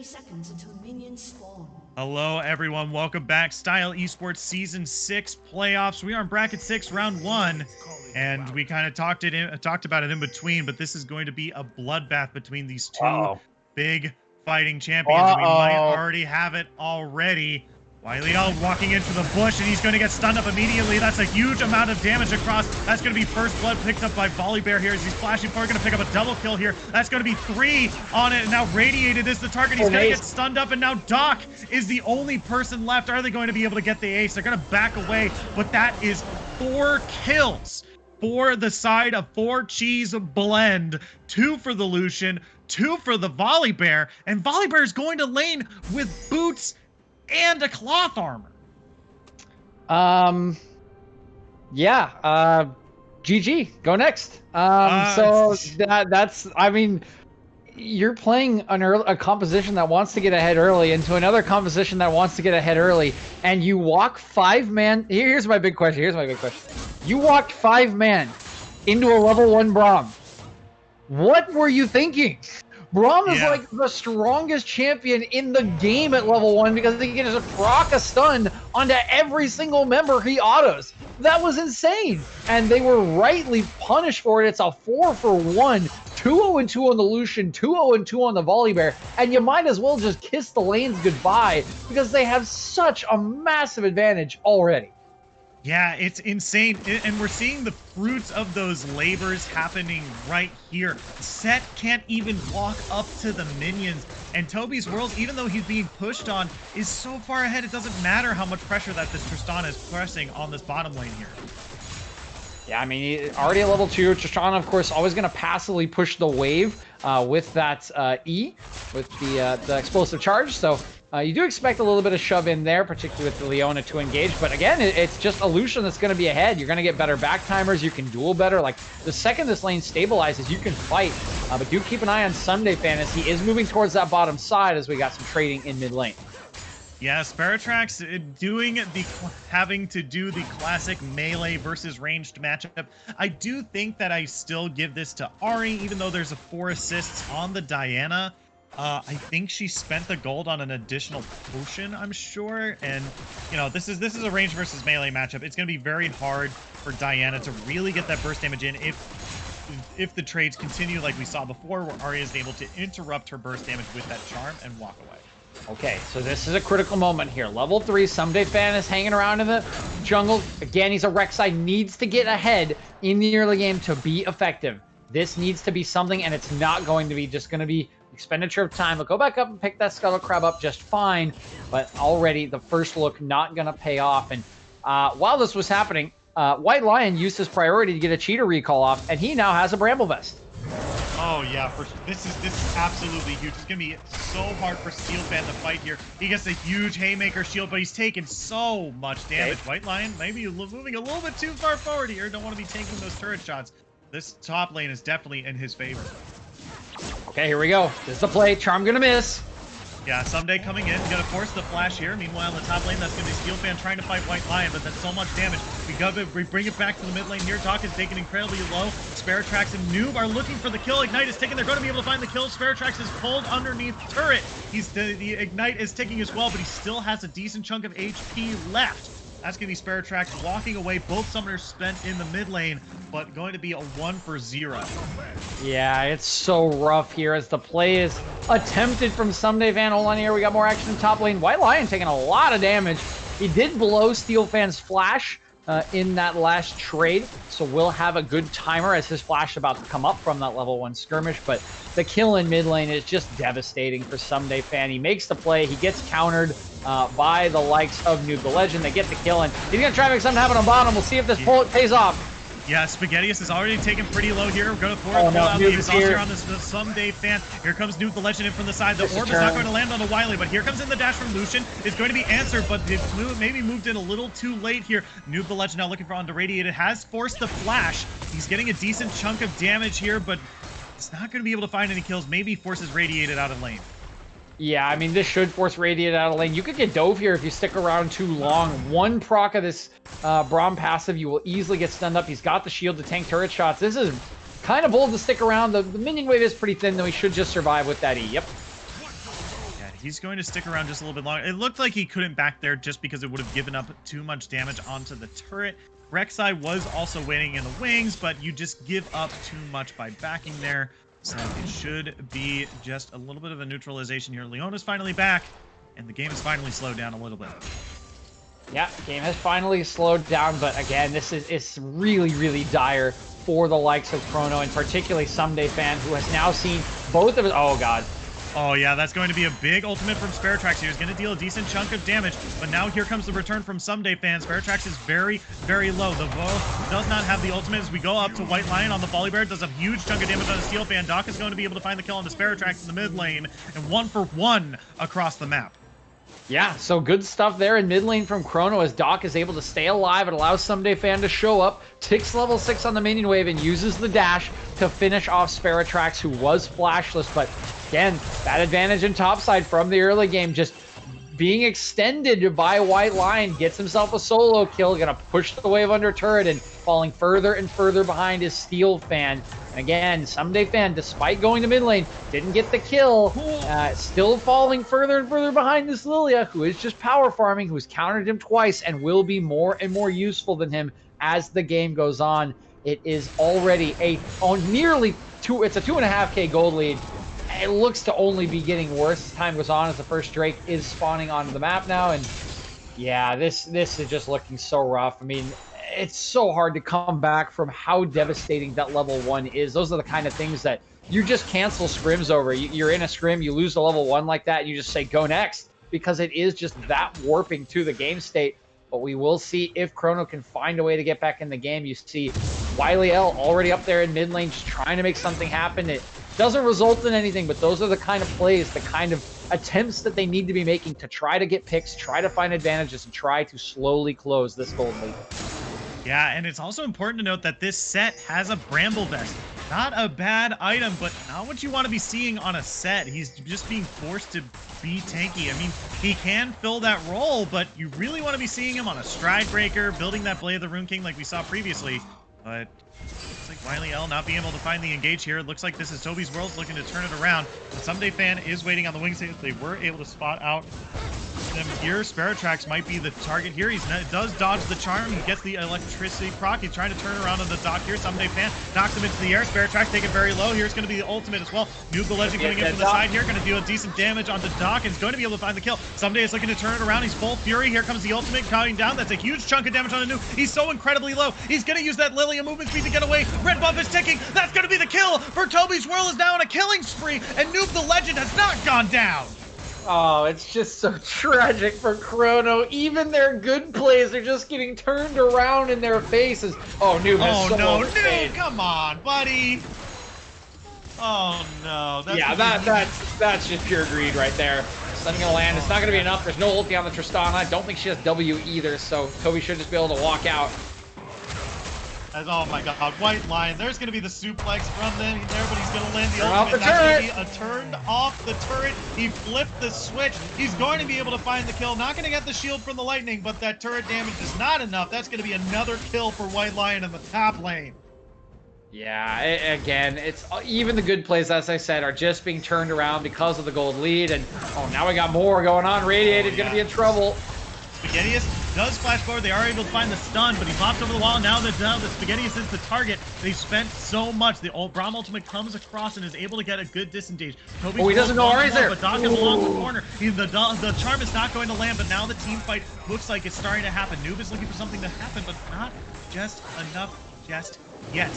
seconds until minions spawn. Hello, everyone. Welcome back. Style Esports Season 6 playoffs. We are in Bracket 6, Round 1, and we kind of talked about it in between, but this is going to be a bloodbath between these two big fighting champions. And we might already have it already. Wiley walking into the bush, and he's going to get stunned up immediately. That's a huge amount of damage across. That's going to be first blood picked up by Volibear here as he's flashing forward. Going to pick up a double kill here. That's going to be 3 on it, and now Radiated is the target. He's going to get stunned up, and now Doc is the only person left. Are they going to be able to get the ace? They're going to back away, but that is 4 kills for the side of 4 Cheese Blend. 2 for the Lucian, 2 for the Volibear, and Volibear is going to lane with boots and a cloth armor. Yeah. GG. Go next. So that's. I mean, you're playing a composition that wants to get ahead early into another composition that wants to get ahead early, and you walk 5-man. Here's my big question. You walked 5-man into a level 1 Braum. What were you thinking? Braum is like the strongest champion in the game at level 1 because he can just proc a stun onto every single member he autos. That was insane. And they were rightly punished for it. It's a 4-for-1. 2-0-2 on the Lucian, 2-0-2 on the Volibear. And you might as well just kiss the lanes goodbye because they have such a massive advantage already. Yeah, it's insane, and we're seeing the fruits of those labors happening right here. Set can't even walk up to the minions, and Toby's World, even though he's being pushed on, is so far ahead, it doesn't matter how much pressure that this Tristana is pressing on this bottom lane here. Yeah, I mean, already at level 2, Tristana, of course, always going to passively push the wave with that E, with the explosive charge, so... you do expect a little bit of shove in there, particularly with the Leona to engage. But again, it's just Illusion that's going to be ahead. You're going to get better back timers. You can duel better. Like, the second this lane stabilizes, you can fight. But do keep an eye on Sunday Fan as he is moving towards that bottom side as we got some trading in mid lane. Yeah, Sparatrax having to do the classic melee versus ranged matchup. I do think that I still give this to Ari, even though there's a 4 assists on the Diana. I think she spent the gold on an additional potion, I'm sure. And, you know, this is a range versus melee matchup. It's going to be very hard for Diana to really get that burst damage in if the trades continue like we saw before, where Arya is able to interrupt her burst damage with that charm and walk away. Okay, so this is a critical moment here. Level 3, Someday Fan is hanging around in the jungle. Again, he's a Rek'Sai, needs to get ahead in the early game to be effective. This needs to be something, and it's not going to be just going to be expenditure of time. But go back up and pick that Scuttle Crab up just fine. But already the first look not going to pay off. And while this was happening, White Lion used his priority to get a cheater recall off, and he now has a Bramble Vest. Oh yeah, this is absolutely huge. It's gonna be so hard for Steel Fan to fight here. He gets a huge Haymaker shield, but he's taking so much damage. White Lion maybe moving a little bit too far forward here. Don't want to be taking those turret shots. This top lane is definitely in his favor. Okay, here we go. This is the play. Charm gonna miss. Yeah, Someday coming in, gonna force the flash here. Meanwhile, in the top lane, that's gonna be Steel Fan trying to fight White Lion, but that's so much damage. We bring it back to the mid lane here. Doc is taken incredibly low. Sparatrax and Noob are looking for the kill. Ignite is taken. They're going to be able to find the kill. Sparatrax is pulled underneath turret. The Ignite is ticking as well, but he still has a decent chunk of HP left. That's going to be Sparatrax walking away. Both summoners spent in the mid lane, but going to be a 1-for-0. Yeah, it's so rough here as the play is attempted from Someday Fan. Hold on here. We got more action in top lane. White Lion taking a lot of damage. He did blow Steel Fan's flash in that last trade, so we'll have a good timer as his flash is about to come up from that level 1 skirmish. But the kill in mid lane is just devastating for Someday Fan. He makes the play. He gets countered by the likes of Noob the Legend. They get the kill, and he's going to try to make something happen on bottom. We'll see if this pull pays off. Yeah, Spaghettius is already taken pretty low here. We're going to pull out the exhaust here on this Someday Fan. Here comes Noob the Legend in from the side. The orb is not going to land on the Wily, but here comes in the dash from Lucian. It's going to be answered, but it maybe moved in a little too late here. Noob the Legend now looking for onto Radiated. Has forced the flash. He's getting a decent chunk of damage here, but it's not going to be able to find any kills. Maybe forces Radiated out of lane. Yeah, I mean, this should force Radiated out of lane. You could get dove here if you stick around too long. One proc of this Braum passive, you will easily get stunned up. He's got the shield to tank turret shots. This is kind of bold to stick around. The minion wave is pretty thin, though he should just survive with that E. Yep. Yeah, he's going to stick around just a little bit longer. It looked like he couldn't back there just because it would have given up too much damage onto the turret. Rek'Sai was also waiting in the wings, but you just give up too much by backing there. So it should be just a little bit of a neutralization here. Leona's finally back, and the game has finally slowed down a little bit. Yeah, game has finally slowed down, but again, it's really, really dire for the likes of Chrono, and particularly Someday Fan, who has now seen both of his... Oh, God. Oh, yeah, that's going to be a big ultimate from Specter here. He's going to deal a decent chunk of damage, but now here comes the return from Someday Fan. Specter is very, very low. The Vo does not have the ultimate as we go up to White Lion on the Volley Bear. Does a huge chunk of damage on the Steel Fan. Doc is going to be able to find the kill on the Specter in the mid lane, and 1-for-1 across the map. Yeah, so good stuff there in mid lane from Chrono as Doc is able to stay alive. It allows Someday Fan to show up, ticks level 6 on the minion wave, and uses the dash to finish off Sparatrax, who was flashless. But again, that advantage in topside from the early game just being extended by White Lion, gets himself a solo kill, gonna push the wave under turret and falling further and further behind his Steel Fan. And again, Someday Fan, despite going to mid lane, didn't get the kill, still falling further and further behind this Lilia, who is just power farming, who's countered him twice and will be more and more useful than him as the game goes on. It is already nearly it's a 2.5K gold lead. It looks to only be getting worse as time goes on, as the first Drake is spawning onto the map now. And yeah, this is just looking so rough. I mean, it's so hard to come back from how devastating that level 1 is. Those are the kind of things that you just cancel scrims over. You're in a scrim, you lose the level 1 like that, and you just say go next, because it is just that warping to the game state. But we will see if Chrono can find a way to get back in the game. You see Wily L already up there in mid lane, just trying to make something happen. It doesn't result in anything, but those are the kind of plays, the kind of attempts that they need to be making to try to get picks, try to find advantages, and try to slowly close this gold lead. Yeah, and it's also important to note that this set has a Bramble Vest. Not a bad item, but not what you want to be seeing on a set. He's just being forced to be tanky. I mean, he can fill that role, but you really want to be seeing him on a Stride Breaker, building that Blade of the Rune King like we saw previously. But looks like Wily L not being able to find the engage here. It looks like this is Toby's Worlds looking to turn it around. But Someday Fan is waiting on the wings. They were able to spot out them here. Sparatrax might be the target here. He does dodge the charm. He gets the electricity proc. He's trying to turn around on the Doc here. Someday Fan knocks him into the air. Sparatrax taken very low. Here's going to be the ultimate as well. Noob the Legend coming in from the side here. Going to deal decent damage onto Doc and is going to be able to find the kill. Someday is looking to turn it around. He's full fury. Here comes the ultimate coming down. That's a huge chunk of damage on the Noob. He's so incredibly low. He's going to use that Lilia movement speed to get away. Red buff is ticking. That's going to be the kill for Toby's World is now on a killing spree, and Noob the Legend has not gone down. Oh, it's just so tragic for Chrono. Even their good plays are just getting turned around in their faces. Oh, Noob has so no, Noob, come on, buddy. Oh, no. That's just pure greed right there. Stunning a land. It's not going to be enough. There's no ulti on the Tristana. I don't think she has W either, so Toby should just be able to walk out. Oh my god, White Lion. There's going to be the suplex from there, but he's going to land the Turn ultimate. off the That's turret. going to be a turned off the turret. He flipped the switch. He's going to be able to find the kill. Not going to get the shield from the lightning, but that turret damage is not enough. That's going to be another kill for White Lion in the top lane. Yeah, again, it's even the good plays, as I said, are just being turned around because of the gold lead. And oh, now we got more going on. Radiated going to be in trouble. Spaghettius does flash forward. They are able to find the stun, but he pops over the wall. Now that Spaghettius is the target, they've spent so much. The old Braum ultimate comes across and is able to get a good disengage. Toby's he doesn't know Ari's there. But Doc is along the corner. The charm is not going to land, but now the team fight looks like it's starting to happen. Noob is looking for something to happen, but not just enough just yet.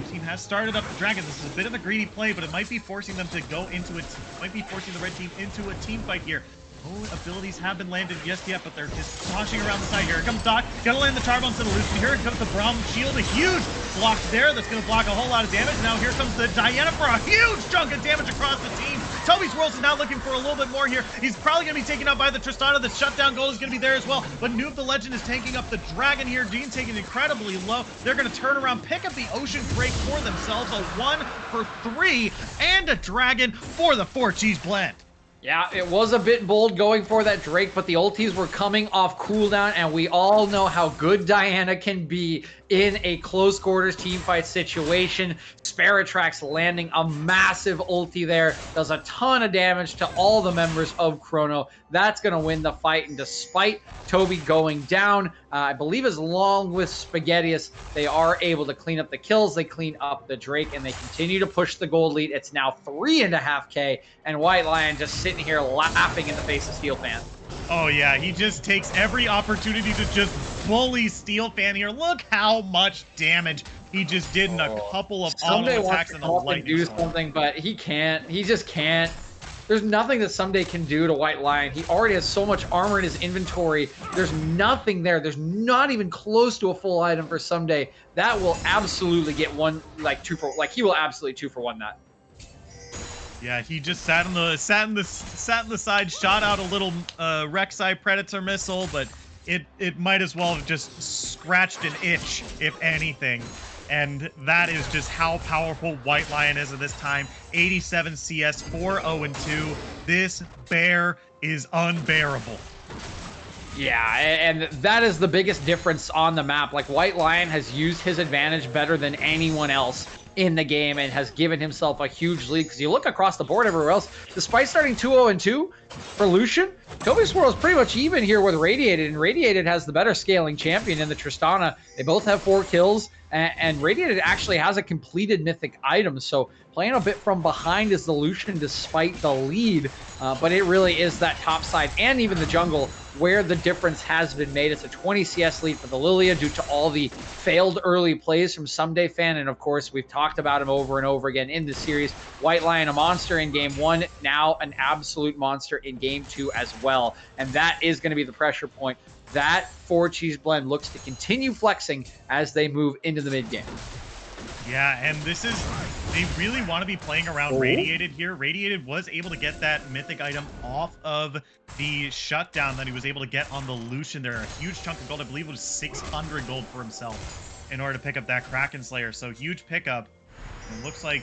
The team has started up the Dragon. This is a bit of a greedy play, but it might be forcing them to go into it. Might be forcing the red team into a team fight here. No abilities have been landed just yet, but they're just sloshing around the side. Here comes Doc. Gonna land the Charbon Solution. Here comes the Braum Shield. A huge block there that's going to block a whole lot of damage. Now here comes the Diana for a huge chunk of damage across the team. Toby's Worlds is now looking for a little bit more here. He's probably going to be taken out by the Tristana. The shutdown goal is going to be there as well. But Noob the Legend is tanking up the Dragon here. Dean taking incredibly low. They're going to turn around, pick up the Ocean Break for themselves. A 1-for-3 and a Dragon for the 4-cheese blend. Yeah, it was a bit bold going for that Drake, but the ultis were coming off cooldown, and we all know how good Diana can be in a close quarters team fight situation. Sparatrax landing a massive ulti there, does a ton of damage to all the members of Chrono. That's going to win the fight, and despite Toby going down, I believe along with Spaghettius, they are able to clean up the kills, they clean up the Drake, and they continue to push the gold lead. It's now 3.5K, and White Lion just sitting here laughing in the face of Steel Fan. Oh yeah, he just takes every opportunity to just bully Steel Fan here. Look how much damage he just did in a couple of auto attacks in the lightning storm. Do something, but he can't. He just can't. There's nothing that Someday can do to White Lion. He already has so much armor in his inventory. There's nothing there. There's not even close to a full item for Someday. That will absolutely get one, like he will absolutely 2-for-1 that. Yeah, he just sat in the side, shot out a little Rek'Sai Predator missile, but it might as well have just scratched an itch, if anything. And that is just how powerful White Lion is at this time. 87 CS, 4-0-2. This bear is unbearable. Yeah, and that is the biggest difference on the map. Like, White Lion has used his advantage better than anyone else in the game and has given himself a huge lead, because you look across the board everywhere else, despite starting 2-0-2 for Lucian, Toby Swirl is pretty much even here with Radiated, and Radiated has the better scaling champion in the Tristana. They both have 4 kills, and Radiated actually has a completed mythic item, so playing a bit from behind is the Lucian despite the lead, but it really is that top side and even the jungle where the difference has been made. It's a 20 CS lead for the Lilia due to all the failed early plays from Someday Fan, and of course we've talked about him over and over again in the series. White Lion, a monster in game 1, now an absolute monster in game 2 as well, and that is going to be the pressure point. That 4-cheese blend looks to continue flexing as they move into the mid game. Yeah, and they really want to be playing around Radiated here. Radiated was able to get that mythic item off of the shutdown that he was able to get on the Lucian there. A huge chunk of gold, I believe it was 600 gold for himself in order to pick up that Kraken Slayer. So huge pickup. And looks like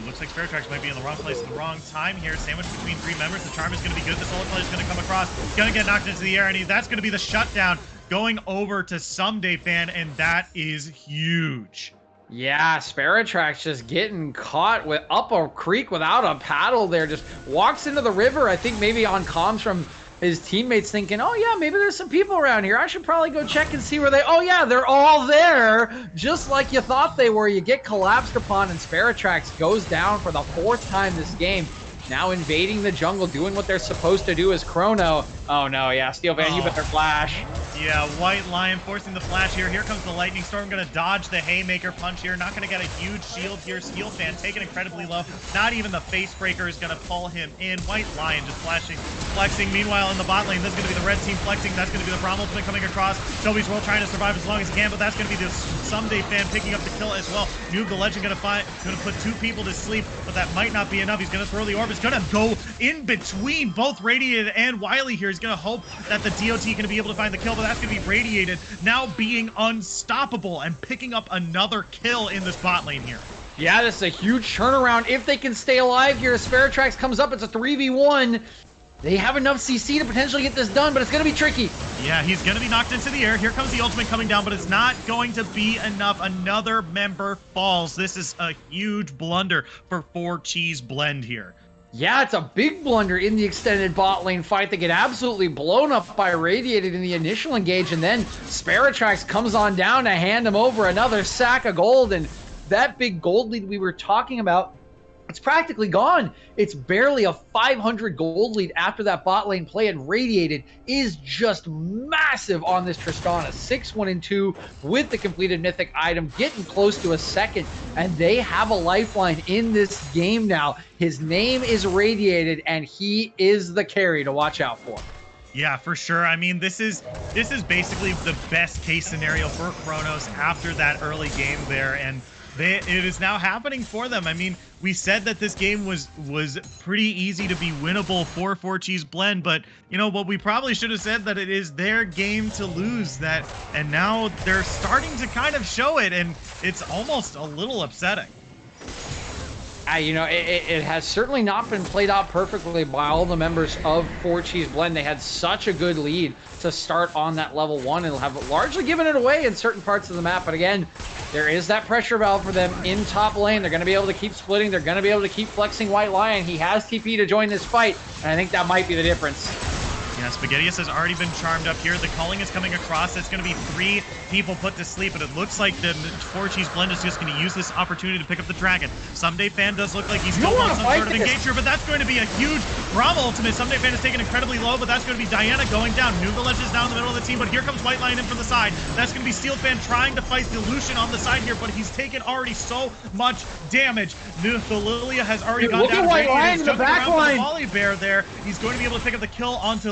Sparatrax might be in the wrong place at the wrong time here. Sandwiched between 3 members. The charm is going to be good. The solar play is going to come across. Going to get knocked into the air, and that's going to be the shutdown going over to Someday Fan, and that is huge. Yeah, Sparatrax just getting caught up a creek without a paddle there. Just walks into the river. I think maybe on comms from his teammates thinking, oh yeah, maybe there's some people around here. I should probably go check and see where oh yeah, they're all there. Just like you thought they were. You get collapsed upon, and Sparatrax goes down for the 4th time this game. Now invading the jungle, doing what they're supposed to do as Chrono. Oh no, yeah, Steel Fan, you better flash. Yeah, White Lion forcing the flash here. Here comes the Lightning Storm, going to dodge the Haymaker punch here. Not going to get a huge shield here. Steel Fan taken incredibly low. Not even the Face Breaker is going to pull him in. White Lion just flexing. Meanwhile, in the bot lane, this is going to be the red team flexing. That's going to be the Braum ultimate coming across. Toby's World trying to survive as long as he can, but that's going to be the Someday Fan picking up the kill as well. Noob the Legend going to put 2 people to sleep, but that might not be enough. He's going to throw the orb. It's going to go in between both Radiated and Wily here. He's going to hope that the DOT going to be able to find the kill, but that's going to be Radiated now being unstoppable and picking up another kill in this bot lane here. Yeah, this is a huge turnaround if they can stay alive here. As Sparatrax comes up, it's a 3v1. They have enough CC to potentially get this done, but it's going to be tricky. Yeah, he's going to be knocked into the air. Here comes the ultimate coming down, but it's not going to be enough. Another member falls. This is a huge blunder for 4-cheese blend here. Yeah, it's a big blunder in the extended bot lane fight. They get absolutely blown up by Radiated in the initial engage, and then Sparatrax comes on down to hand him over another sack of gold, and that big gold lead we were talking about, it's practically gone. It's barely a 500 gold lead after that bot lane play, and Radiated is just massive on this Tristana. 6-1-2 with the completed mythic item, getting close to a second, and they have a lifeline in this game now. His name is Radiated, and he is the carry to watch out for. Yeah, for sure. I mean, this is basically the best case scenario for Chronos after that early game there, and it is now happening for them. I mean, we said that this game was pretty easy to be winnable for 4-cheese blend, but you know what, we probably should have said that it is their game to lose, and now they're starting to kind of show it, and it's almost a little upsetting. You know, it has certainly not been played out perfectly by all the members of Four Cheese Blend. They had such a good lead to start on that level 1 and have largely given it away in certain parts of the map. But again, there is that pressure valve for them in top lane. They're going to be able to keep splitting. They're going to be able to keep flexing White Lion. He has TP to join this fight, and I think that might be the difference. Yeah, Spaghettius has already been charmed up here. The calling is coming across. It's going to be 3 people put to sleep, but it looks like the Four Cheese Blend is just going to use this opportunity to pick up the dragon. Someday Fan does look like he's still on some sort of engager, but that's going to be a huge Braum ultimate. Someday Fan is taken incredibly low, but that's going to be Diana going down. New Village is down in the middle of the team, but here comes White Lion in from the side. That's going to be Steel Fan trying to fight the Lucian on the side here, but he's taken already so much damage. The Lilia has already gone down. White Lion in the back line. Volley Bear there. He's going to be able to pick up the kill onto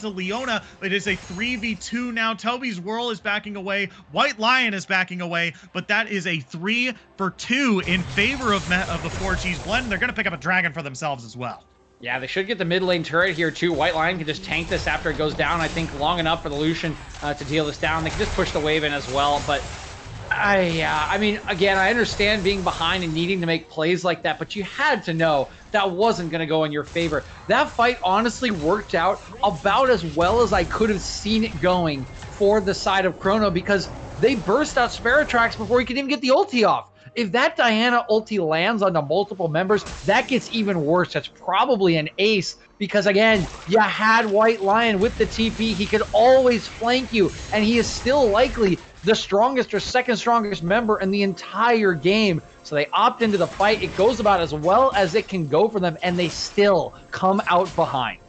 Leona. It is a 3v2 now. Toby's Whirl is backing away. White Lion is backing away, but that is a 3-for-2 in favor of the Four Cheese Blend. They're going to pick up a dragon for themselves as well. Yeah, they should get the mid lane turret here too. White Lion can just tank this after it goes down, I think, long enough for the Lucian to deal this down. They can just push the wave in as well, but I mean, again, I understand being behind and needing to make plays like that, but you had to know that wasn't going to go in your favor. That fight honestly worked out about as well as I could have seen it going for the side of Chrono, because they burst out Sparatrax before he could even get the ulti off. If that Diana ulti lands onto multiple members, that gets even worse. That's probably an ace, because again, you had White Lion with the TP. He could always flank you, and he is still likely the strongest or second strongest member in the entire game. So they opt into the fight. It goes about as well as it can go for them, and they still come out behind.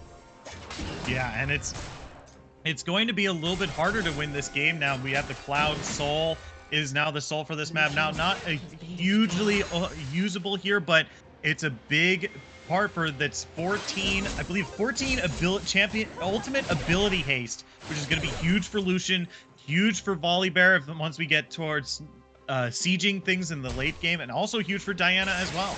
Yeah, and it's going to be a little bit harder to win this game now. We have the Cloud Soul is now the soul for this map. Now, not a hugely usable here, but it's a big part for that's 14, I believe 14 champion ultimate ability haste, which is going to be huge for Lucian, huge for Volley Bear once we get towards sieging things in the late game, and also huge for Diana as well.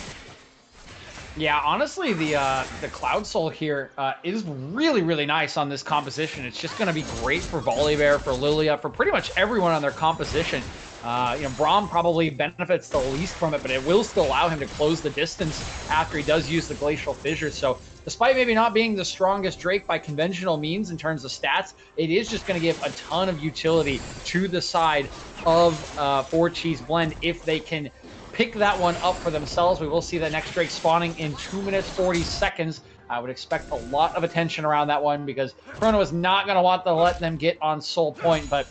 Yeah, honestly, the Cloud Soul here is really, really nice on this composition. It's just going to be great for Volley Bear, for Lilia, for pretty much everyone on their composition. You know, Braum probably benefits the least from it, but it will still allow him to close the distance after he does use the Glacial Fissure. So despite maybe not being the strongest Drake by conventional means in terms of stats, it is just going to give a ton of utility to the side of Four Cheese Blend if they can pick that one up for themselves. We will see the next Drake spawning in 2 minutes 40 seconds. I would expect a lot of attention around that one, because Chrono is not going to want to let them get on Soul Point, but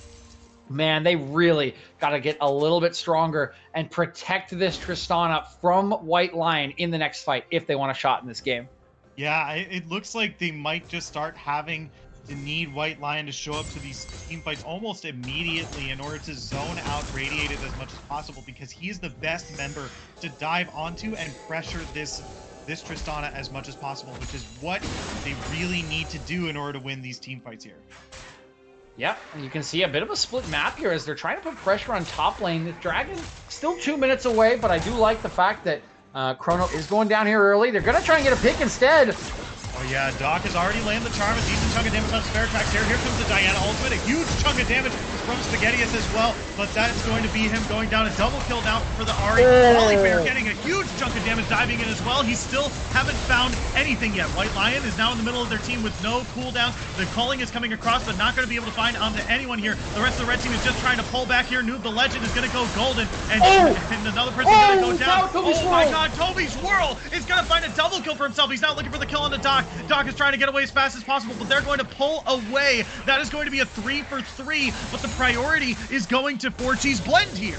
man, they really got to get a little bit stronger and protect this Tristana from White Lion in the next fight if they want a shot in this game. Yeah, it looks like they might just start having to need White Lion to show up to these team fights almost immediately in order to zone out Radiated as much as possible, because he's the best member to dive onto and pressure this Tristana as much as possible, which is what they really need to do in order to win these team fights here. Yep, and you can see a bit of a split map here as they're trying to put pressure on top lane. The Dragon still 2 minutes away, but I do like the fact that Chrono is going down here early. They're going to try and get a pick instead. Oh yeah, Doc has already landed the charm, a decent chunk of damage on Sparatrax here. Here comes the Diana ultimate, a huge chunk of damage from Spaghettius as well, but that is going to be him going down. A double kill now for the Ahri. Volley Bear getting a huge chunk of damage, diving in as well. He still haven't found anything yet. White Lion is now in the middle of their team with no cooldowns. The calling is coming across, but not going to be able to find onto anyone here. The rest of the red team is just trying to pull back here. Noob the Legend is going to go golden, and another person is going to go down. Oh my god, Toby's Whirl is going to find a double kill for himself. He's not looking for the kill on the Doc. Doc is trying to get away as fast as possible, but they're going to pull away. That is going to be a 3-for-3, but the priority is going to Four Cheese Blend here.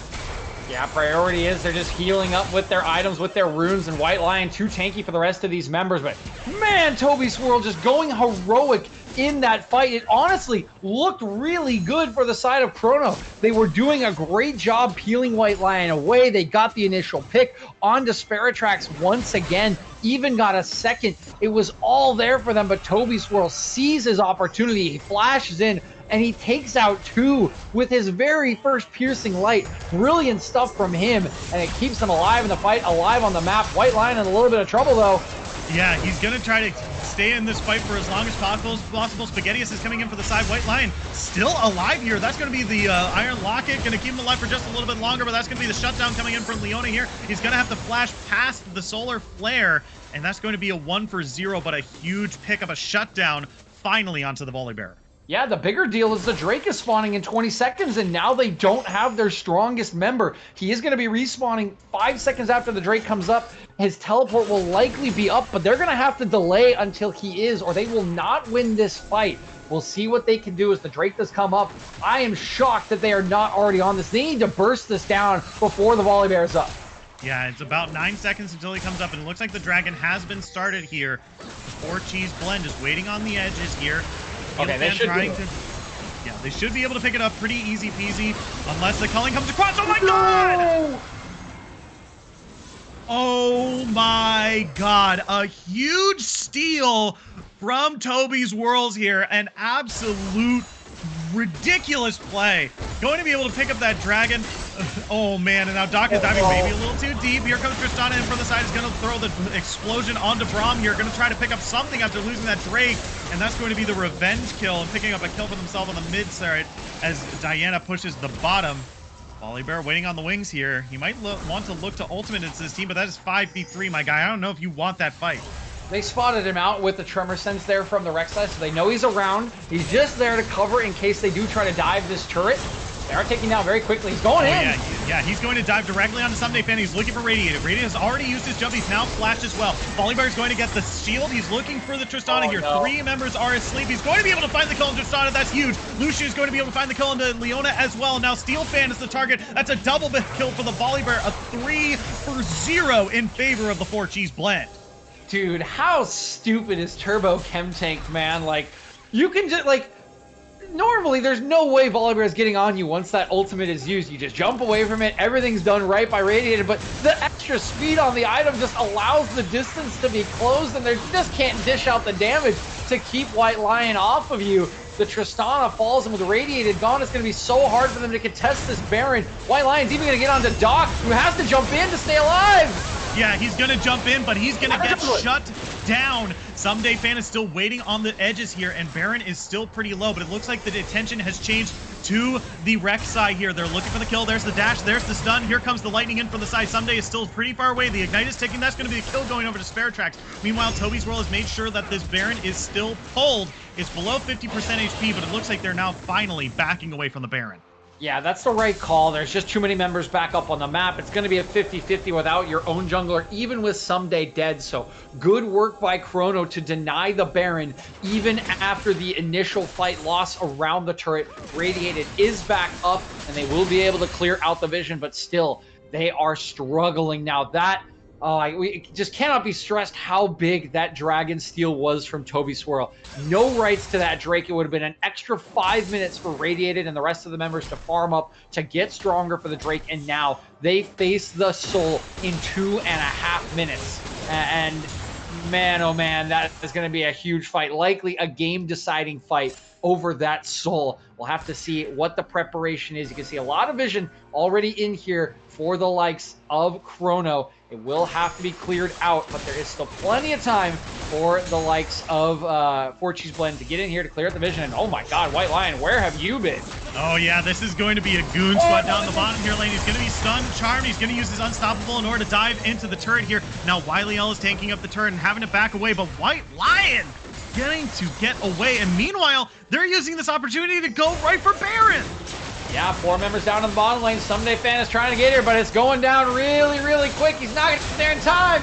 Yeah, priority is they're just healing up with their items, with their runes, and White Lion too tanky for the rest of these members. But man, Toby Swirl just going heroic in that fight. It honestly looked really good for the side of Chrono. They were doing a great job peeling White Lion away. They got the initial pick onto Sparatrax once again, even got a second. It was all there for them, but Toby Swirl sees his opportunity. He flashes in, and he takes out 2 with his very first piercing light. Brilliant stuff from him, and it keeps them alive in the fight, alive on the map. White Lion in a little bit of trouble, though. Yeah, he's going to try to stay in this fight for as long as possible. Spaghettius is coming in for the side. White Lion still alive here. That's going to be the Iron Locket. Going to keep him alive for just a little bit longer, but that's going to be the shutdown coming in from Leona here. He's going to have to flash past the Solar Flare, and that's going to be a 1-for-0, but a huge pickup, a shutdown finally onto the Volley Bear. Yeah, the bigger deal is the Drake is spawning in 20 seconds, and now they don't have their strongest member. He is going to be respawning 5 seconds after the Drake comes up. His teleport will likely be up, but they're going to have to delay until he is, or they will not win this fight. We'll see what they can do as the Drake does come up. I am shocked that they are not already on this. They need to burst this down before the Volley Bear is up. Yeah, it's about 9 seconds until he comes up, and it looks like the Dragon has been started here. The 4 Cheese Blend just waiting on the edges here. Okay, they should yeah, they should be able to pick it up pretty easy peasy, unless the culling comes across. Oh my god! Oh my god, a huge steal from Toby's Worlds here. An absolute ridiculous play. Going to be able to pick up that Dragon. Oh man, and now Doc is diving maybe a little too deep. Here comes Tristana in from the side. He's going to throw the explosion onto Braum here. Going to try to pick up something after losing that Drake. And that's going to be the revenge kill and picking up a kill for themselves on the mid side as Diana pushes the bottom. Volley Bear waiting on the wings here. He might want to look to ultimate into this team, but that is 5v3, my guy. I don't know if you want that fight. They spotted him out with the Tremor Sense there from the Rek'Sai, so they know he's around. He's just there to cover in case they do try to dive this turret. They are taking down very quickly. He's going in. Yeah, he's going to dive directly onto Someday Fan. He's looking for Radiator. Radiator has already used his jump. He's now flashed as well. Volleybear is going to get the shield. He's looking for the Tristana here. No. 3 members are asleep. He's going to be able to find the kill on Tristana. That's huge. Lucian is going to be able to find the kill into Leona as well. Now Steel Fan is the target. That's a double kill for the Volleybear. A 3-for-0 in favor of the 4 Cheese Blend. Dude, how stupid is Turbo Chem Tank, man? Like, you can just, like, normally there's no way Volleybear is getting on you once that ultimate is used. You just jump away from it. Everything's done right by Radiator, but the extra speed on the item just allows the distance to be closed, and they just can't dish out the damage to keep White Lion off of you. The Tristana falls, and with Radiated gone, it's going to be so hard for them to contest this Baron. White Lion's even going to get onto Doc, who has to jump in to stay alive. Yeah, he's going to jump in, but he's going to get shut down. Someday Fan is still waiting on the edges here, and Baron is still pretty low, but it looks like the attention has changed to the Rek'Sai here. They're looking for the kill. There's the dash. There's the stun. Here comes the lightning in from the side. Someday is still pretty far away. The Ignite is ticking. That's going to be a kill going over to Spare Tracks. Meanwhile, Toby's World has made sure that this Baron is still pulled. It's below 50% HP, but it looks like they're now finally backing away from the Baron. Yeah, that's the right call. There's just too many members back up on the map. It's going to be a 50-50 without your own jungler, even with Someday dead. So good work by Chrono to deny the Baron, even after the initial fight loss around the turret. Radiated is back up, and they will be able to clear out the vision, but still, they are struggling now. That we just cannot be stressed how big that Dragon Steal was from Toby Swirl. No rights to that Drake. It would have been an extra 5 minutes for Radiated and the rest of the members to farm up to get stronger for the Drake, and now they face the Soul in 2.5 minutes. And man, oh man, that is going to be a huge fight. Likely a game-deciding fight over that Soul. We'll have to see what the preparation is. You can see a lot of vision already in here for the likes of Chrono. It will have to be cleared out, but there is still plenty of time for the likes of 4 Cheese Blend to get in here to clear out the vision. And oh my god, White Lion, where have you been? Oh yeah, this is going to be a goon squad down the bottom here lane. He's going to be stunned, charmed. He's going to use his Unstoppable in order to dive into the turret here. Now Wiley-L is tanking up the turret and having to back away, but White Lion getting to get away. And meanwhile, they're using this opportunity to go right for Baron. Yeah, 4 members down in the bottom lane. Someday Fan is trying to get here, but it's going down really, really quick. He's not going to get there in time.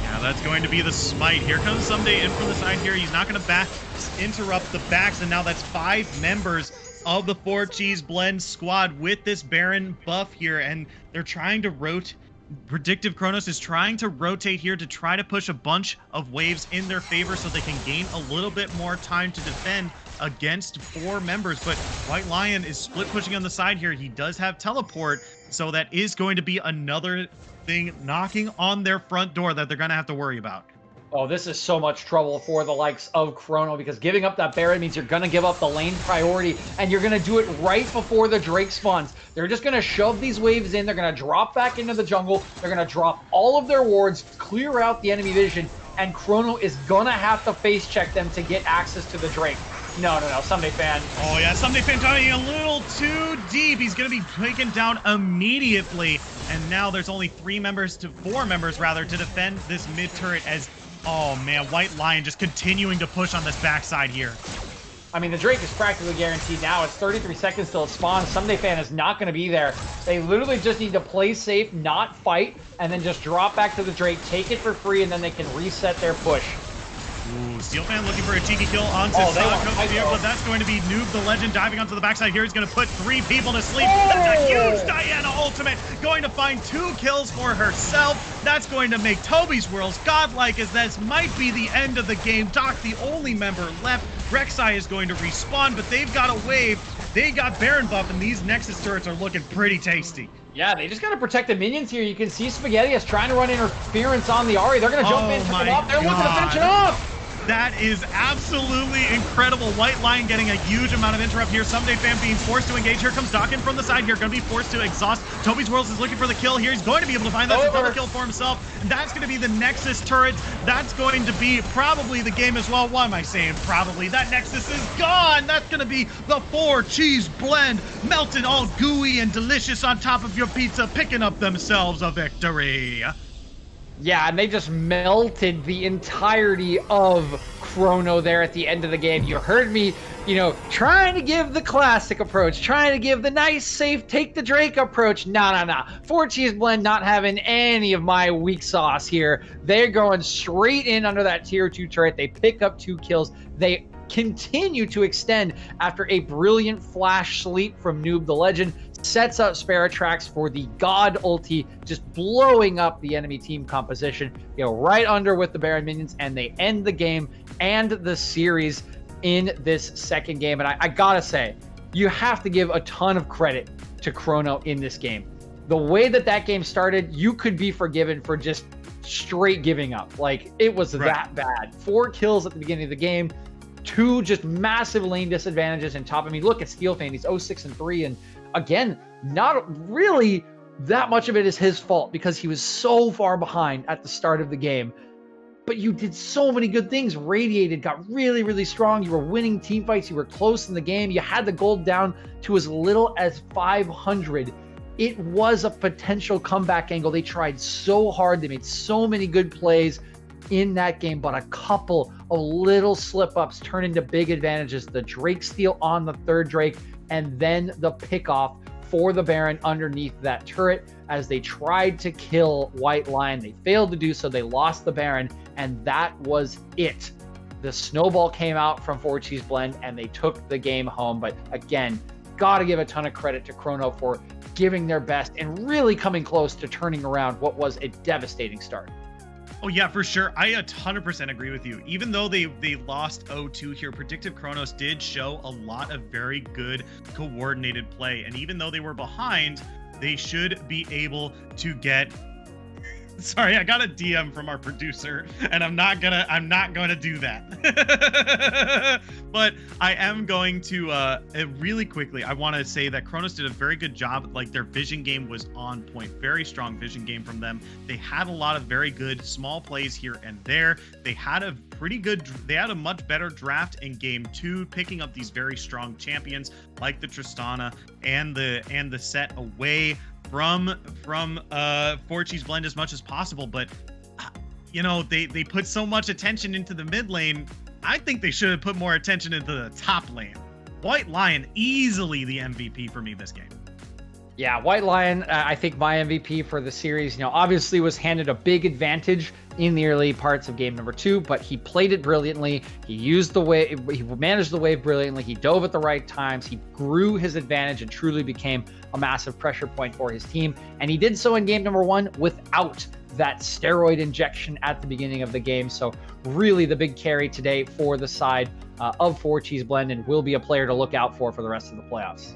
Yeah, that's going to be the smite. Here comes Someday in from the side here. He's not going to interrupt the backs, and now that's 5 members of the 4 Cheese Blend squad with this Baron buff here, and they're trying to rotate. Predictive Kronos is trying to rotate here to try to push a bunch of waves in their favor so they can gain a little bit more time to defend against 4 members. But White Lion is split pushing on the side here. He does have teleport, so that is going to be another thing knocking on their front door that they're going to have to worry about. Oh, this is so much trouble for the likes of Chrono, because giving up that Baron means you're going to give up the lane priority, and you're going to do it right before the Drake spawns. They're just going to shove these waves in. They're going to drop back into the jungle. They're going to drop all of their wards, clear out the enemy vision, and Chrono is gonna have to face check them to get access to the Drake. No, Someday Fan. Oh yeah, Someday Fan diving a little too deep. He's gonna be taken down immediately. And now there's only 4 members to defend this mid turret as, oh man, White Lion just continuing to push on this backside here. I mean, the Drake is practically guaranteed now. It's 33 seconds till it spawns. Someday Fan is not going to be there. They literally just need to play safe, not fight, and then just drop back to the Drake, take it for free, and then they can reset their push. Ooh, Steel Fan looking for a cheeky kill on Sasako here, but that's going to be Noob the Legend diving onto the backside here. He's going to put 3 people to sleep. Oh! That's a huge Diana ultimate, going to find 2 kills for herself. That's going to make Toby's Worlds godlike, as this might be the end of the game. Doc, the only member left. Rek'Sai is going to respawn, but they've got a wave. They got Baron buff, and these Nexus turrets are looking pretty tasty. Yeah, they just got to protect the minions here. You can see Spaghetti is trying to run interference on the Ahri. They're going to jump in, pick it off. They're looking to finish it off. That is absolutely incredible. White Lion getting a huge amount of interrupt here. Someday Fan being forced to engage. Here comes Dokken from the side here. Going to be forced to exhaust. Toby's Worlds is looking for the kill here. He's going to be able to find that. It's a double kill for himself. And that's going to be the Nexus turret. That's going to be probably the game as well. Why am I saying probably? That Nexus is gone. That's going to be the 4 cheese blend. Melted all gooey and delicious on top of your pizza. Picking up themselves a victory. Yeah, and they just melted the entirety of Chrono there at the end of the game. You heard me, trying to give the classic approach, trying to give the nice, safe, take the Drake approach. No. 4 cheese blend not having any of my weak sauce here. They're going straight in under that tier 2 turret. They pick up 2 kills. They continue to extend after a brilliant flash sleep from Noob the Legend. Sets up Sparatrax for the God ulti, just blowing up the enemy team composition, right under with the Baron minions, and they end the game and the series in this second game. And I gotta say, you have to give a ton of credit to Chrono in this game. The way that game started, you could be forgiven for just straight giving up. Like, it was that bad. 4 kills at the beginning of the game, 2 just massive lane disadvantages in top. I mean, look at Steel Fan, he's 0-6-3, and again, not really that much of it is his fault because he was so far behind at the start of the game. But you did so many good things. Radiated, got really, really strong. You were winning team fights. You were close in the game. You had the gold down to as little as 500. It was a potential comeback angle. They tried so hard. They made so many good plays in that game, but a couple of little slip-ups turn into big advantages. The Drake steal on the 3rd Drake, and then the pickoff for the Baron underneath that turret as they tried to kill White Lion. They failed to do so. They lost the Baron, and that was it. The snowball came out from 4 cheese blend, and they took the game home. But again, got to give a ton of credit to Chrono for giving their best and really coming close to turning around what was a devastating start. Oh yeah, for sure. I 100% agree with you. Even though they lost 0-2 here, Predictive Chronos did show a lot of very good coordinated play. And even though they were behind, they should be able to get... Sorry, I got a DM from our producer, and I'm not gonna do that. But I am going to really quickly. I want to say that Chronos did a very good job. Like, their vision game was on point. Very strong vision game from them. They had a lot of very good small plays here and there. They had a much better draft in game 2, picking up these very strong champions like the Tristana and the set away from 4 cheese blend as much as possible. But they put so much attention into the mid lane. I think they should have put more attention into the top lane. White Lion easily the MVP for me this game. Yeah, White Lion, I think my MVP for the series, obviously was handed a big advantage in the early parts of game number 2, but he played it brilliantly. He used the wave, he managed the wave brilliantly. He dove at the right times. He grew his advantage and truly became a massive pressure point for his team. And he did so in game number 1 without that steroid injection at the beginning of the game. So really the big carry today for the side of 4 cheese blend, and will be a player to look out for the rest of the playoffs.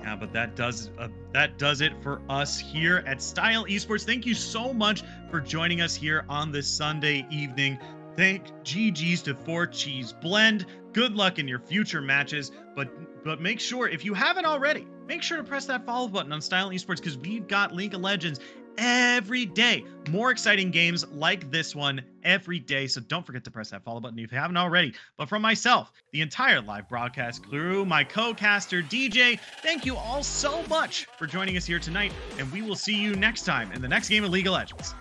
Yeah, but that does it for us here at Style Esports. Thank you so much for joining us here on this Sunday evening. Thank GG's to 4 cheese blend. Good luck in your future matches, but make sure, if you haven't already, make sure to press that follow button on Style Esports, because we've got League of Legends every day. More exciting games like this one every day. So don't forget to press that follow button if you haven't already. But from myself, the entire live broadcast crew, my co-caster DJ, thank you all so much for joining us here tonight. And we will see you next time in the next game of League of Legends.